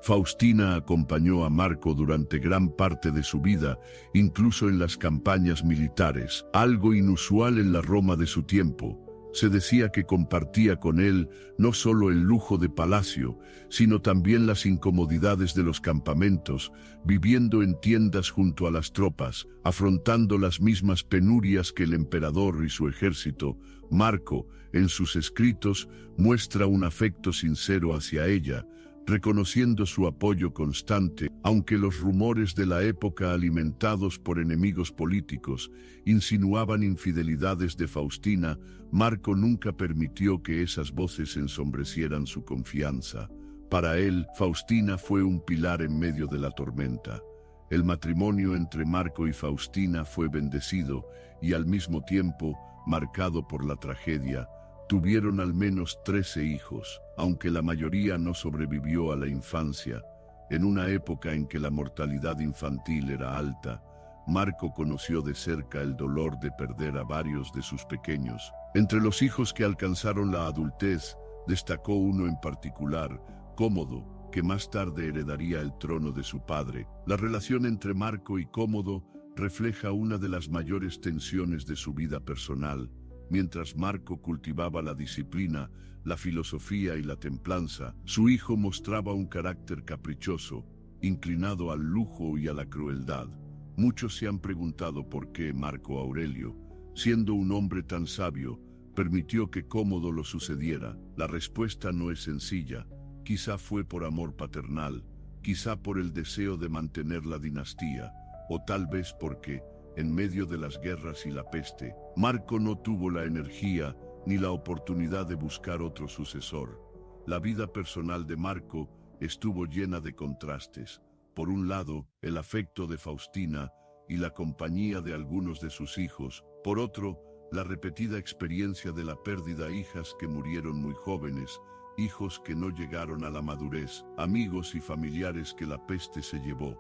Faustina acompañó a Marco durante gran parte de su vida, incluso en las campañas militares, algo inusual en la Roma de su tiempo. Se decía que compartía con él no solo el lujo de palacio, sino también las incomodidades de los campamentos, viviendo en tiendas junto a las tropas, afrontando las mismas penurias que el emperador y su ejército. Marco, en sus escritos, muestra un afecto sincero hacia ella, reconociendo su apoyo constante, aunque los rumores de la época alimentados por enemigos políticos insinuaban infidelidades de Faustina. Marco nunca permitió que esas voces ensombrecieran su confianza. Para él, Faustina fue un pilar en medio de la tormenta. El matrimonio entre Marco y Faustina fue bendecido y al mismo tiempo marcado por la tragedia. Tuvieron al menos 13 hijos, aunque la mayoría no sobrevivió a la infancia. En una época en que la mortalidad infantil era alta, Marco conoció de cerca el dolor de perder a varios de sus pequeños. Entre los hijos que alcanzaron la adultez, destacó uno en particular, Cómodo, que más tarde heredaría el trono de su padre. La relación entre Marco y Cómodo refleja una de las mayores tensiones de su vida personal. Mientras Marco cultivaba la disciplina, la filosofía y la templanza, su hijo mostraba un carácter caprichoso, inclinado al lujo y a la crueldad. Muchos se han preguntado por qué Marco Aurelio, siendo un hombre tan sabio, permitió que Cómodo lo sucediera. La respuesta no es sencilla. Quizá fue por amor paternal, quizá por el deseo de mantener la dinastía, o tal vez porque, en medio de las guerras y la peste, Marco no tuvo la energía ni la oportunidad de buscar otro sucesor. La vida personal de Marco estuvo llena de contrastes. Por un lado, el afecto de Faustina y la compañía de algunos de sus hijos. Por otro, la repetida experiencia de la pérdida de hijas que murieron muy jóvenes, hijos que no llegaron a la madurez, amigos y familiares que la peste se llevó.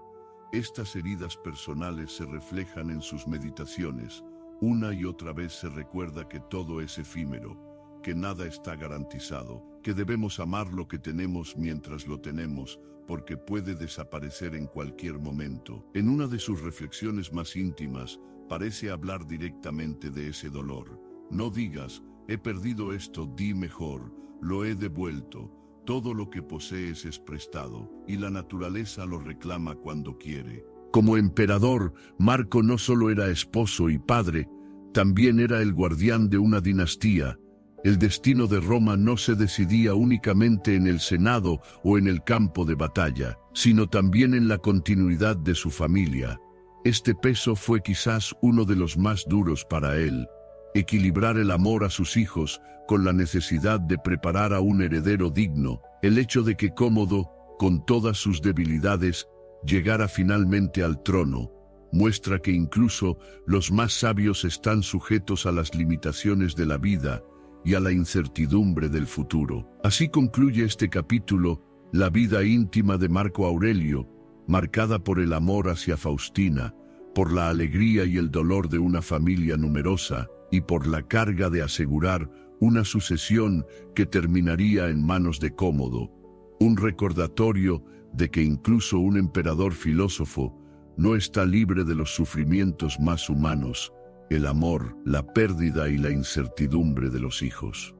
Estas heridas personales se reflejan en sus meditaciones. Una y otra vez se recuerda que todo es efímero, que nada está garantizado, que debemos amar lo que tenemos mientras lo tenemos, porque puede desaparecer en cualquier momento. En una de sus reflexiones más íntimas, parece hablar directamente de ese dolor. No digas, he perdido esto, di mejor, lo he devuelto. Todo lo que posees es prestado, y la naturaleza lo reclama cuando quiere. Como emperador, Marco no solo era esposo y padre, también era el guardián de una dinastía. El destino de Roma no se decidía únicamente en el Senado o en el campo de batalla, sino también en la continuidad de su familia. Este peso fue quizás uno de los más duros para él. Equilibrar el amor a sus hijos con la necesidad de preparar a un heredero digno. El hecho de que Cómodo, con todas sus debilidades, llegara finalmente al trono, muestra que incluso los más sabios están sujetos a las limitaciones de la vida y a la incertidumbre del futuro. Así concluye este capítulo, la vida íntima de Marco Aurelio, marcada por el amor hacia Faustina, por la alegría y el dolor de una familia numerosa, y por la carga de asegurar una sucesión que terminaría en manos de Cómodo. Un recordatorio de que incluso un emperador filósofo no está libre de los sufrimientos más humanos, el amor, la pérdida y la incertidumbre de los hijos.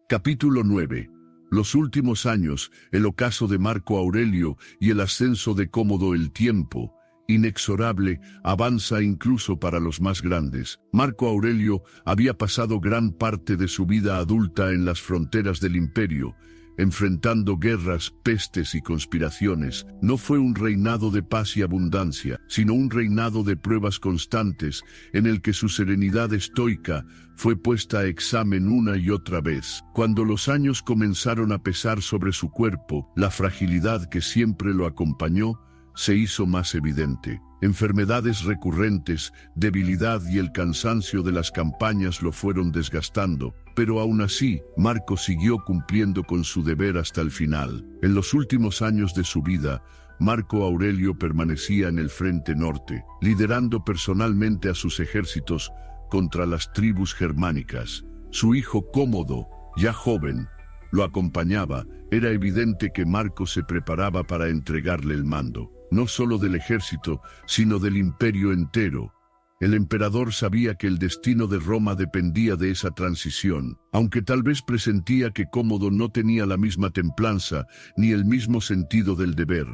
Capítulo 9. Los últimos años, el ocaso de Marco Aurelio y el ascenso de Cómodo. El tiempo inexorable, avanza incluso para los más grandes. Marco Aurelio había pasado gran parte de su vida adulta en las fronteras del imperio, enfrentando guerras, pestes y conspiraciones. No fue un reinado de paz y abundancia, sino un reinado de pruebas constantes, en el que su serenidad estoica fue puesta a examen una y otra vez. Cuando los años comenzaron a pesar sobre su cuerpo, la fragilidad que siempre lo acompañó se hizo más evidente. Enfermedades recurrentes, debilidad y el cansancio de las campañas lo fueron desgastando, pero aún así, Marco siguió cumpliendo con su deber hasta el final. En los últimos años de su vida, Marco Aurelio permanecía en el frente norte, liderando personalmente a sus ejércitos contra las tribus germánicas. Su hijo Cómodo, ya joven, lo acompañaba. Era evidente que Marco se preparaba para entregarle el mando, no solo del ejército, sino del imperio entero. El emperador sabía que el destino de Roma dependía de esa transición, aunque tal vez presentía que Cómodo no tenía la misma templanza ni el mismo sentido del deber.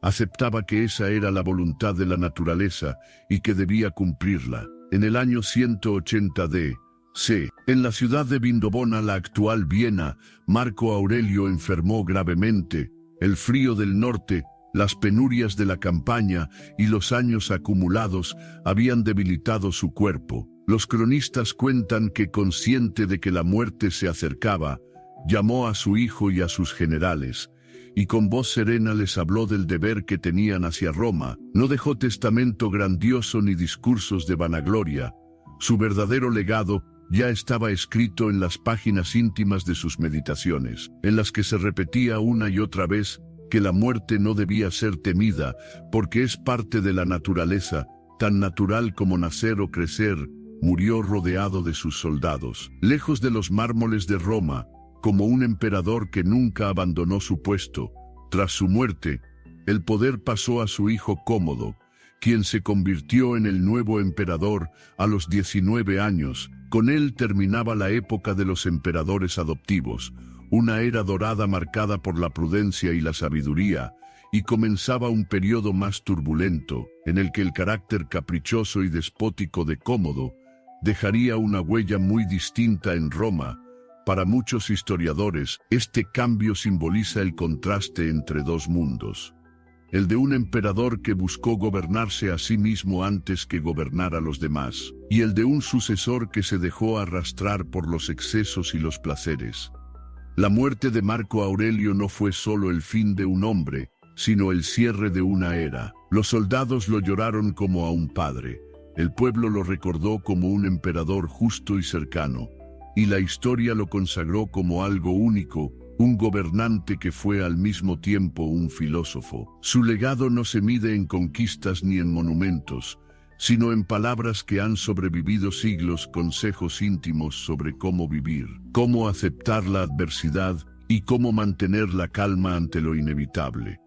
Aceptaba que esa era la voluntad de la naturaleza y que debía cumplirla. En el año 180 d.C., en la ciudad de Vindobona, la actual Viena, Marco Aurelio enfermó gravemente. El frío del norte, las penurias de la campaña y los años acumulados habían debilitado su cuerpo. Los cronistas cuentan que, consciente de que la muerte se acercaba, llamó a su hijo y a sus generales, y con voz serena les habló del deber que tenían hacia Roma. No dejó testamento grandioso ni discursos de vanagloria. Su verdadero legado ya estaba escrito en las páginas íntimas de sus meditaciones, en las que se repetía una y otra vez que la muerte no debía ser temida, porque es parte de la naturaleza, tan natural como nacer o crecer. Murió rodeado de sus soldados, lejos de los mármoles de Roma, como un emperador que nunca abandonó su puesto. Tras su muerte, el poder pasó a su hijo Cómodo, quien se convirtió en el nuevo emperador a los 19 años. Con él terminaba la época de los emperadores adoptivos, una era dorada marcada por la prudencia y la sabiduría, y comenzaba un periodo más turbulento, en el que el carácter caprichoso y despótico de Cómodo dejaría una huella muy distinta en Roma. Para muchos historiadores, este cambio simboliza el contraste entre dos mundos: el de un emperador que buscó gobernarse a sí mismo antes que gobernar a los demás, y el de un sucesor que se dejó arrastrar por los excesos y los placeres. La muerte de Marco Aurelio no fue solo el fin de un hombre, sino el cierre de una era. Los soldados lo lloraron como a un padre, el pueblo lo recordó como un emperador justo y cercano, y la historia lo consagró como algo único, un gobernante que fue al mismo tiempo un filósofo. Su legado no se mide en conquistas ni en monumentos, sino en palabras que han sobrevivido siglos, consejos íntimos sobre cómo vivir, cómo aceptar la adversidad y cómo mantener la calma ante lo inevitable.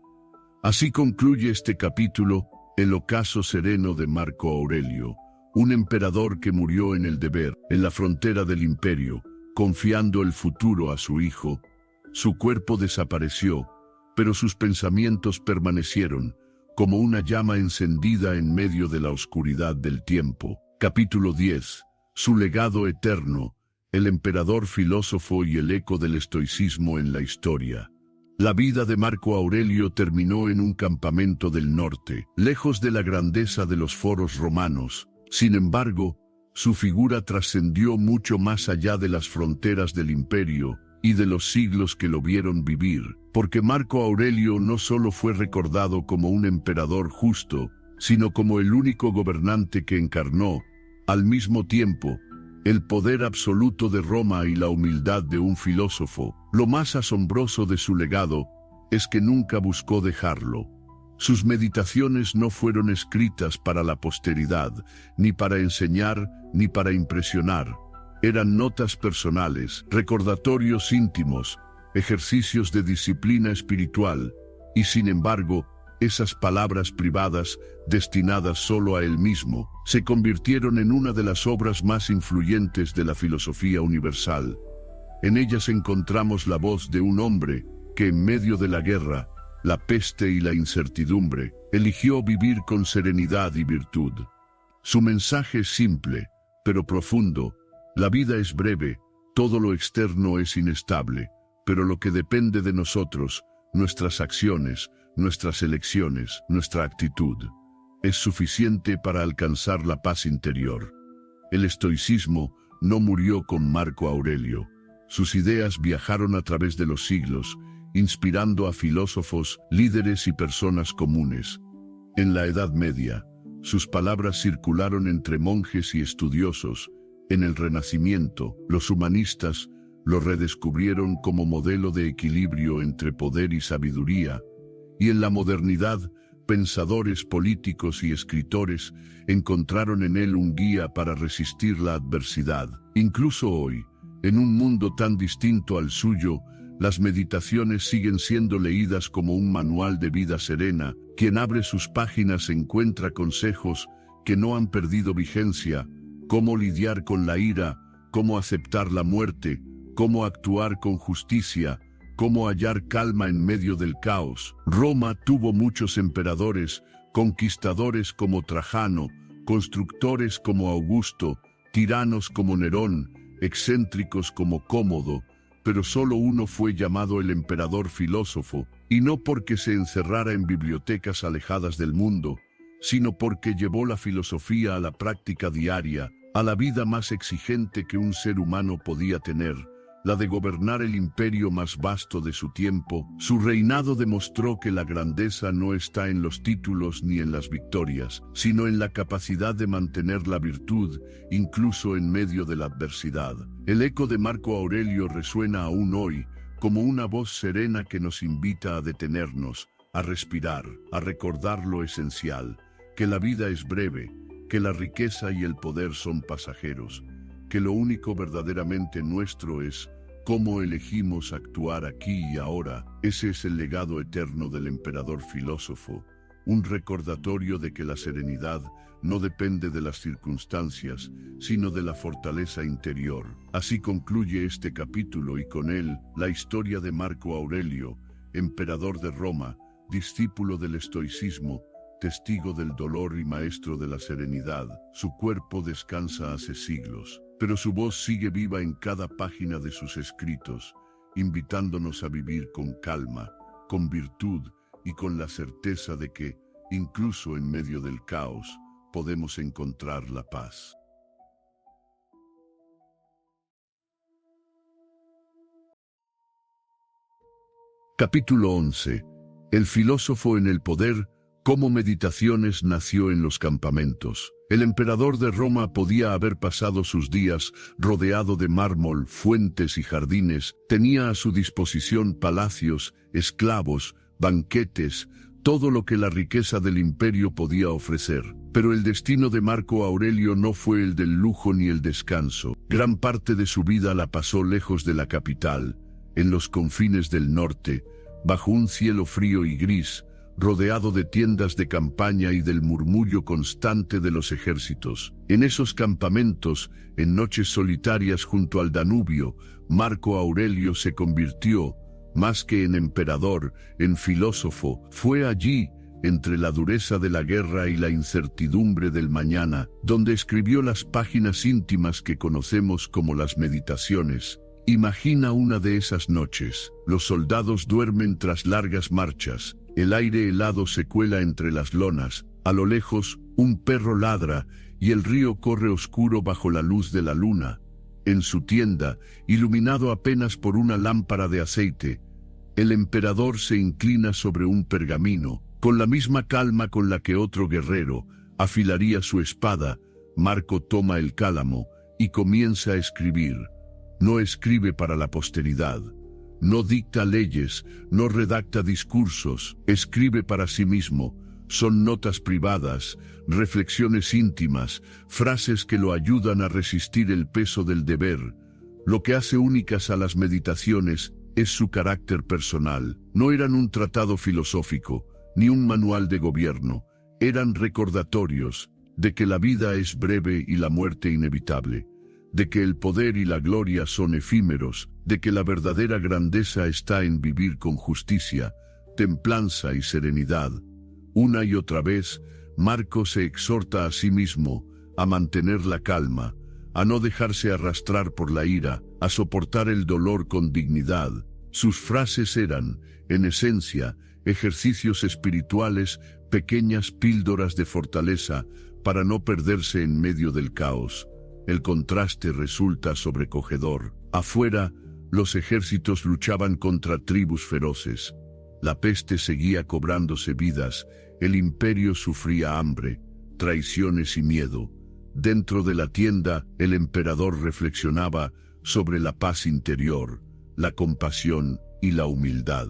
Así concluye este capítulo, el ocaso sereno de Marco Aurelio, un emperador que murió en el deber, en la frontera del imperio, confiando el futuro a su hijo. Su cuerpo desapareció, pero sus pensamientos permanecieron, como una llama encendida en medio de la oscuridad del tiempo. Capítulo 10. Su legado eterno, el emperador filósofo y el eco del estoicismo en la historia. La vida de Marco Aurelio terminó en un campamento del norte, lejos de la grandeza de los foros romanos. Sin embargo, su figura trascendió mucho más allá de las fronteras del imperio y de los siglos que lo vieron vivir, porque Marco Aurelio no solo fue recordado como un emperador justo, sino como el único gobernante que encarnó, al mismo tiempo, el poder absoluto de Roma y la humildad de un filósofo. Lo más asombroso de su legado es que nunca buscó dejarlo. Sus meditaciones no fueron escritas para la posteridad, ni para enseñar, ni para impresionar. Eran notas personales, recordatorios íntimos, ejercicios de disciplina espiritual, y sin embargo, esas palabras privadas, destinadas solo a él mismo, se convirtieron en una de las obras más influyentes de la filosofía universal. En ellas encontramos la voz de un hombre que, en medio de la guerra, la peste y la incertidumbre, eligió vivir con serenidad y virtud. Su mensaje es simple, pero profundo. La vida es breve, todo lo externo es inestable, pero lo que depende de nosotros, nuestras acciones, nuestras elecciones, nuestra actitud, es suficiente para alcanzar la paz interior. El estoicismo no murió con Marco Aurelio. Sus ideas viajaron a través de los siglos, inspirando a filósofos, líderes y personas comunes. En la Edad Media, sus palabras circularon entre monjes y estudiosos. En el Renacimiento, los humanistas lo redescubrieron como modelo de equilibrio entre poder y sabiduría, y en la modernidad, pensadores políticos y escritores encontraron en él un guía para resistir la adversidad. Incluso hoy, en un mundo tan distinto al suyo, las meditaciones siguen siendo leídas como un manual de vida serena. Quien abre sus páginas encuentra consejos que no han perdido vigencia: cómo lidiar con la ira, cómo aceptar la muerte, cómo actuar con justicia, cómo hallar calma en medio del caos. Roma tuvo muchos emperadores, conquistadores como Trajano, constructores como Augusto, tiranos como Nerón, excéntricos como Cómodo, pero solo uno fue llamado el emperador filósofo, y no porque se encerrara en bibliotecas alejadas del mundo, sino porque llevó la filosofía a la práctica diaria, a la vida más exigente que un ser humano podía tener, la de gobernar el imperio más vasto de su tiempo. Su reinado demostró que la grandeza no está en los títulos ni en las victorias, sino en la capacidad de mantener la virtud, incluso en medio de la adversidad. El eco de Marco Aurelio resuena aún hoy, como una voz serena que nos invita a detenernos, a respirar, a recordar lo esencial, que la vida es breve, que la riqueza y el poder son pasajeros, que lo único verdaderamente nuestro es cómo elegimos actuar aquí y ahora. Ese es el legado eterno del emperador filósofo, un recordatorio de que la serenidad no depende de las circunstancias, sino de la fortaleza interior. Así concluye este capítulo y con él la historia de Marco Aurelio, emperador de Roma, discípulo del estoicismo, testigo del dolor y maestro de la serenidad. Su cuerpo descansa hace siglos, pero su voz sigue viva en cada página de sus escritos, invitándonos a vivir con calma, con virtud y con la certeza de que, incluso en medio del caos, podemos encontrar la paz. Capítulo 11. El filósofo en el poder. Cómo Meditaciones nació en los campamentos. El emperador de Roma podía haber pasado sus días rodeado de mármol, fuentes y jardines. Tenía a su disposición palacios, esclavos, banquetes, todo lo que la riqueza del imperio podía ofrecer. Pero el destino de Marco Aurelio no fue el del lujo ni el descanso. Gran parte de su vida la pasó lejos de la capital, en los confines del norte, bajo un cielo frío y gris, rodeado de tiendas de campaña y del murmullo constante de los ejércitos. En esos campamentos, en noches solitarias junto al Danubio, Marco Aurelio se convirtió, más que en emperador, en filósofo. Fue allí, entre la dureza de la guerra y la incertidumbre del mañana, donde escribió las páginas íntimas que conocemos como las Meditaciones. Imagina una de esas noches. Los soldados duermen tras largas marchas. El aire helado se cuela entre las lonas, a lo lejos un perro ladra y el río corre oscuro bajo la luz de la luna. En su tienda, iluminado apenas por una lámpara de aceite, el emperador se inclina sobre un pergamino. Con la misma calma con la que otro guerrero afilaría su espada, Marco toma el cálamo y comienza a escribir. No escribe para la posteridad. No dicta leyes, no redacta discursos, escribe para sí mismo. Son notas privadas, reflexiones íntimas, frases que lo ayudan a resistir el peso del deber. Lo que hace únicas a las Meditaciones es su carácter personal. No eran un tratado filosófico, ni un manual de gobierno. Eran recordatorios de que la vida es breve y la muerte inevitable, de que el poder y la gloria son efímeros, de que la verdadera grandeza está en vivir con justicia, templanza y serenidad. Una y otra vez, Marco se exhorta a sí mismo a mantener la calma, a no dejarse arrastrar por la ira, a soportar el dolor con dignidad. Sus frases eran, en esencia, ejercicios espirituales, pequeñas píldoras de fortaleza para no perderse en medio del caos. El contraste resulta sobrecogedor. Afuera, los ejércitos luchaban contra tribus feroces. La peste seguía cobrándose vidas, el imperio sufría hambre, traiciones y miedo. Dentro de la tienda, el emperador reflexionaba sobre la paz interior, la compasión y la humildad.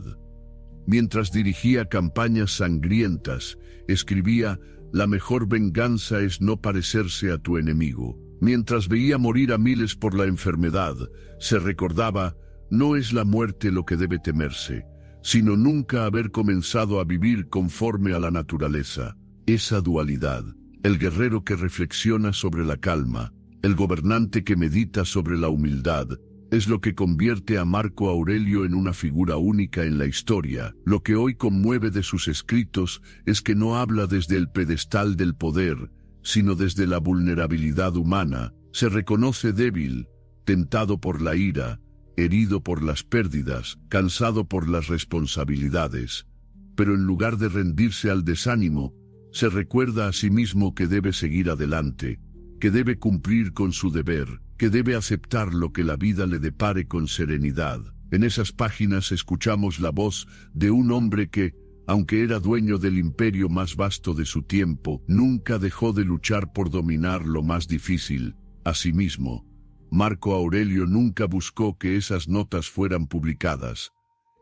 Mientras dirigía campañas sangrientas, escribía: «La mejor venganza es no parecerse a tu enemigo». Mientras veía morir a miles por la enfermedad, se recordaba: no es la muerte lo que debe temerse, sino nunca haber comenzado a vivir conforme a la naturaleza. Esa dualidad, el guerrero que reflexiona sobre la calma, el gobernante que medita sobre la humildad, es lo que convierte a Marco Aurelio en una figura única en la historia. Lo que hoy conmueve de sus escritos es que no habla desde el pedestal del poder, sino desde la vulnerabilidad humana. Se reconoce débil, tentado por la ira, herido por las pérdidas, cansado por las responsabilidades. Pero en lugar de rendirse al desánimo, se recuerda a sí mismo que debe seguir adelante, que debe cumplir con su deber, que debe aceptar lo que la vida le depare con serenidad. En esas páginas escuchamos la voz de un hombre que, aunque era dueño del imperio más vasto de su tiempo, nunca dejó de luchar por dominar lo más difícil, a sí mismo. Marco Aurelio nunca buscó que esas notas fueran publicadas.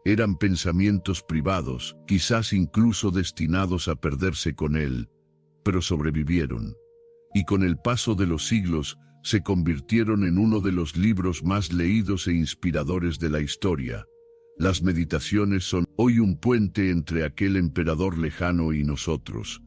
Eran pensamientos privados, quizás incluso destinados a perderse con él, pero sobrevivieron. Y con el paso de los siglos, se convirtieron en uno de los libros más leídos e inspiradores de la historia. Las meditaciones son hoy un puente entre aquel emperador lejano y nosotros.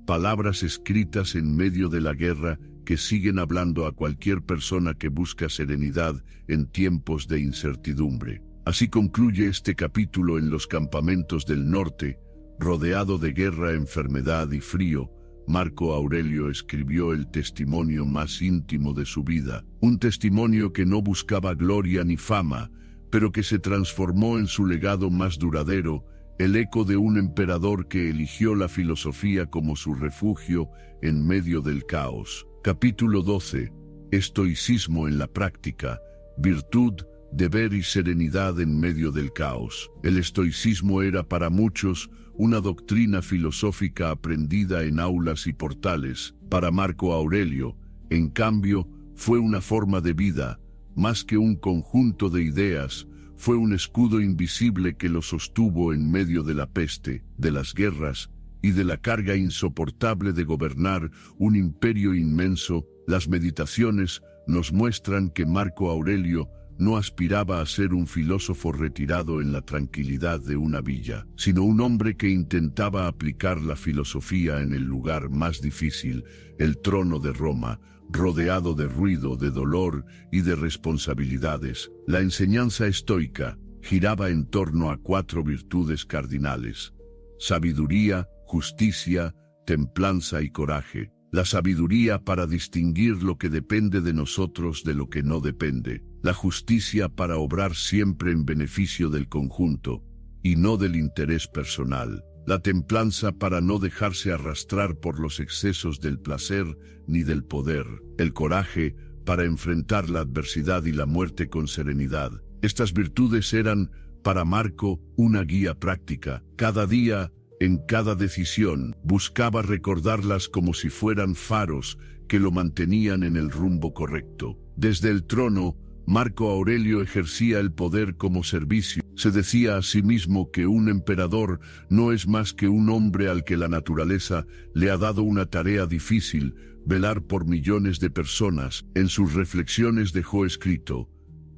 Palabras escritas en medio de la guerra que siguen hablando a cualquier persona que busca serenidad en tiempos de incertidumbre. Así concluye este capítulo en los campamentos del norte, rodeado de guerra, enfermedad y frío. Marco Aurelio escribió el testimonio más íntimo de su vida, un testimonio que no buscaba gloria ni fama, pero que se transformó en su legado más duradero, el eco de un emperador que eligió la filosofía como su refugio en medio del caos. Capítulo 12. Estoicismo en la práctica, virtud, deber y serenidad en medio del caos. El estoicismo era para muchos una doctrina filosófica aprendida en aulas y portales. Para Marco Aurelio, en cambio, fue una forma de vida, más que un conjunto de ideas. Fue un escudo invisible que lo sostuvo en medio de la peste, de las guerras y de la carga insoportable de gobernar un imperio inmenso. Las meditaciones nos muestran que Marco Aurelio no aspiraba a ser un filósofo retirado en la tranquilidad de una villa, sino un hombre que intentaba aplicar la filosofía en el lugar más difícil, el trono de Roma, rodeado de ruido, de dolor y de responsabilidades. La enseñanza estoica giraba en torno a 4 virtudes cardinales: sabiduría, justicia, templanza y coraje. La sabiduría para distinguir lo que depende de nosotros de lo que no depende. La justicia para obrar siempre en beneficio del conjunto y no del interés personal. La templanza para no dejarse arrastrar por los excesos del placer ni del poder. El coraje para enfrentar la adversidad y la muerte con serenidad. Estas virtudes eran, para Marco, una guía práctica. Cada día, en cada decisión, buscaba recordarlas como si fueran faros que lo mantenían en el rumbo correcto. Desde el trono, Marco Aurelio ejercía el poder como servicio. Se decía a sí mismo que un emperador no es más que un hombre al que la naturaleza le ha dado una tarea difícil: velar por millones de personas. En sus reflexiones dejó escrito: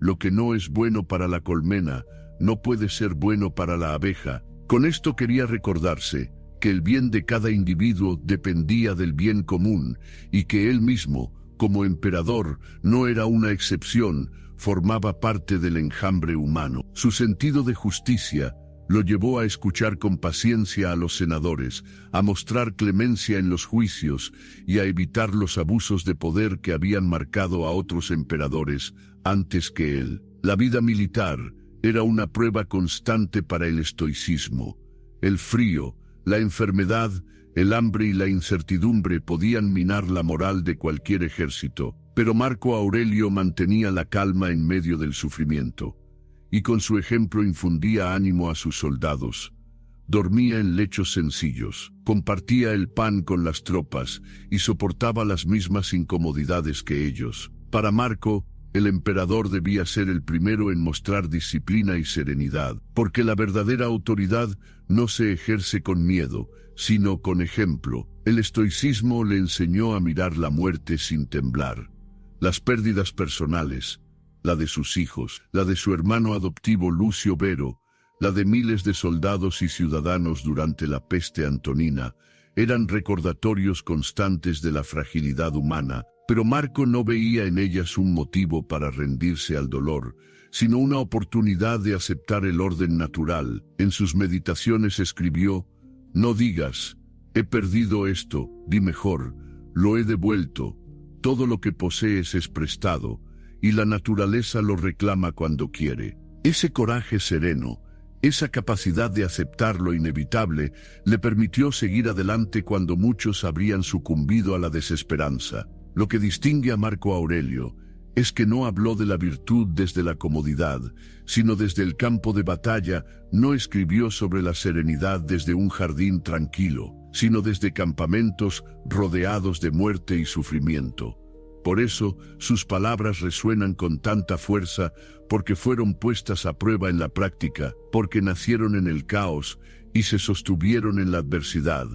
lo que no es bueno para la colmena no puede ser bueno para la abeja. Con esto quería recordarse que el bien de cada individuo dependía del bien común y que él mismo, como emperador, no era una excepción, formaba parte del enjambre humano. Su sentido de justicia lo llevó a escuchar con paciencia a los senadores, a mostrar clemencia en los juicios y a evitar los abusos de poder que habían marcado a otros emperadores antes que él. La vida militar era una prueba constante para el estoicismo. El frío, la enfermedad, el hambre y la incertidumbre podían minar la moral de cualquier ejército, pero Marco Aurelio mantenía la calma en medio del sufrimiento, y con su ejemplo infundía ánimo a sus soldados. Dormía en lechos sencillos, compartía el pan con las tropas y soportaba las mismas incomodidades que ellos. Para Marco, el emperador debía ser el primero en mostrar disciplina y serenidad, porque la verdadera autoridad no se ejerce con miedo, sino con ejemplo. El estoicismo le enseñó a mirar la muerte sin temblar. Las pérdidas personales, la de sus hijos, la de su hermano adoptivo Lucio Vero, la de miles de soldados y ciudadanos durante la peste antonina, eran recordatorios constantes de la fragilidad humana, pero Marco no veía en ellas un motivo para rendirse al dolor, sino una oportunidad de aceptar el orden natural. En sus meditaciones escribió: «No digas, he perdido esto, di mejor, lo he devuelto. Todo lo que posees es prestado, y la naturaleza lo reclama cuando quiere». Ese coraje sereno, esa capacidad de aceptar lo inevitable, le permitió seguir adelante cuando muchos habrían sucumbido a la desesperanza. Lo que distingue a Marco Aurelio es que no habló de la virtud desde la comodidad, sino desde el campo de batalla. No escribió sobre la serenidad desde un jardín tranquilo, sino desde campamentos rodeados de muerte y sufrimiento. Por eso, sus palabras resuenan con tanta fuerza, porque fueron puestas a prueba en la práctica, porque nacieron en el caos y se sostuvieron en la adversidad.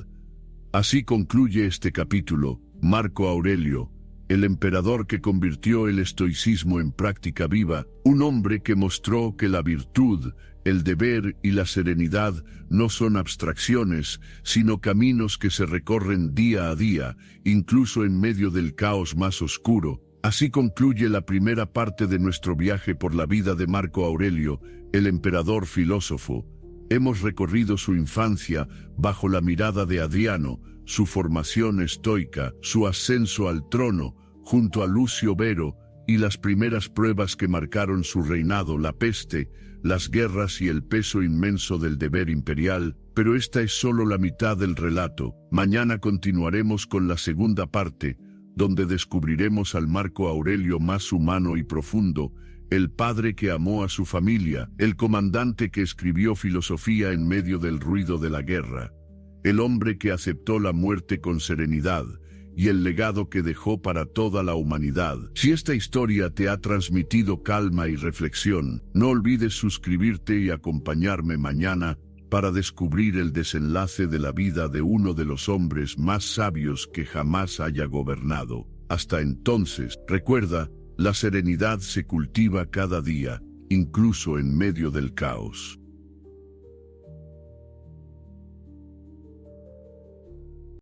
Así concluye este capítulo. Marco Aurelio, el emperador que convirtió el estoicismo en práctica viva, un hombre que mostró que la virtud, el deber y la serenidad no son abstracciones, sino caminos que se recorren día a día, incluso en medio del caos más oscuro. Así concluye la primera parte de nuestro viaje por la vida de Marco Aurelio, el emperador filósofo. Hemos recorrido su infancia bajo la mirada de Adriano, su formación estoica, su ascenso al trono, junto a Lucio Vero, y las primeras pruebas que marcaron su reinado, la peste, las guerras y el peso inmenso del deber imperial. Pero esta es solo la mitad del relato. Mañana continuaremos con la segunda parte, donde descubriremos al Marco Aurelio más humano y profundo, el padre que amó a su familia, el comandante que escribió filosofía en medio del ruido de la guerra, el hombre que aceptó la muerte con serenidad, y el legado que dejó para toda la humanidad. Si esta historia te ha transmitido calma y reflexión, no olvides suscribirte y acompañarme mañana para descubrir el desenlace de la vida de uno de los hombres más sabios que jamás haya gobernado. Hasta entonces, recuerda, la serenidad se cultiva cada día, incluso en medio del caos.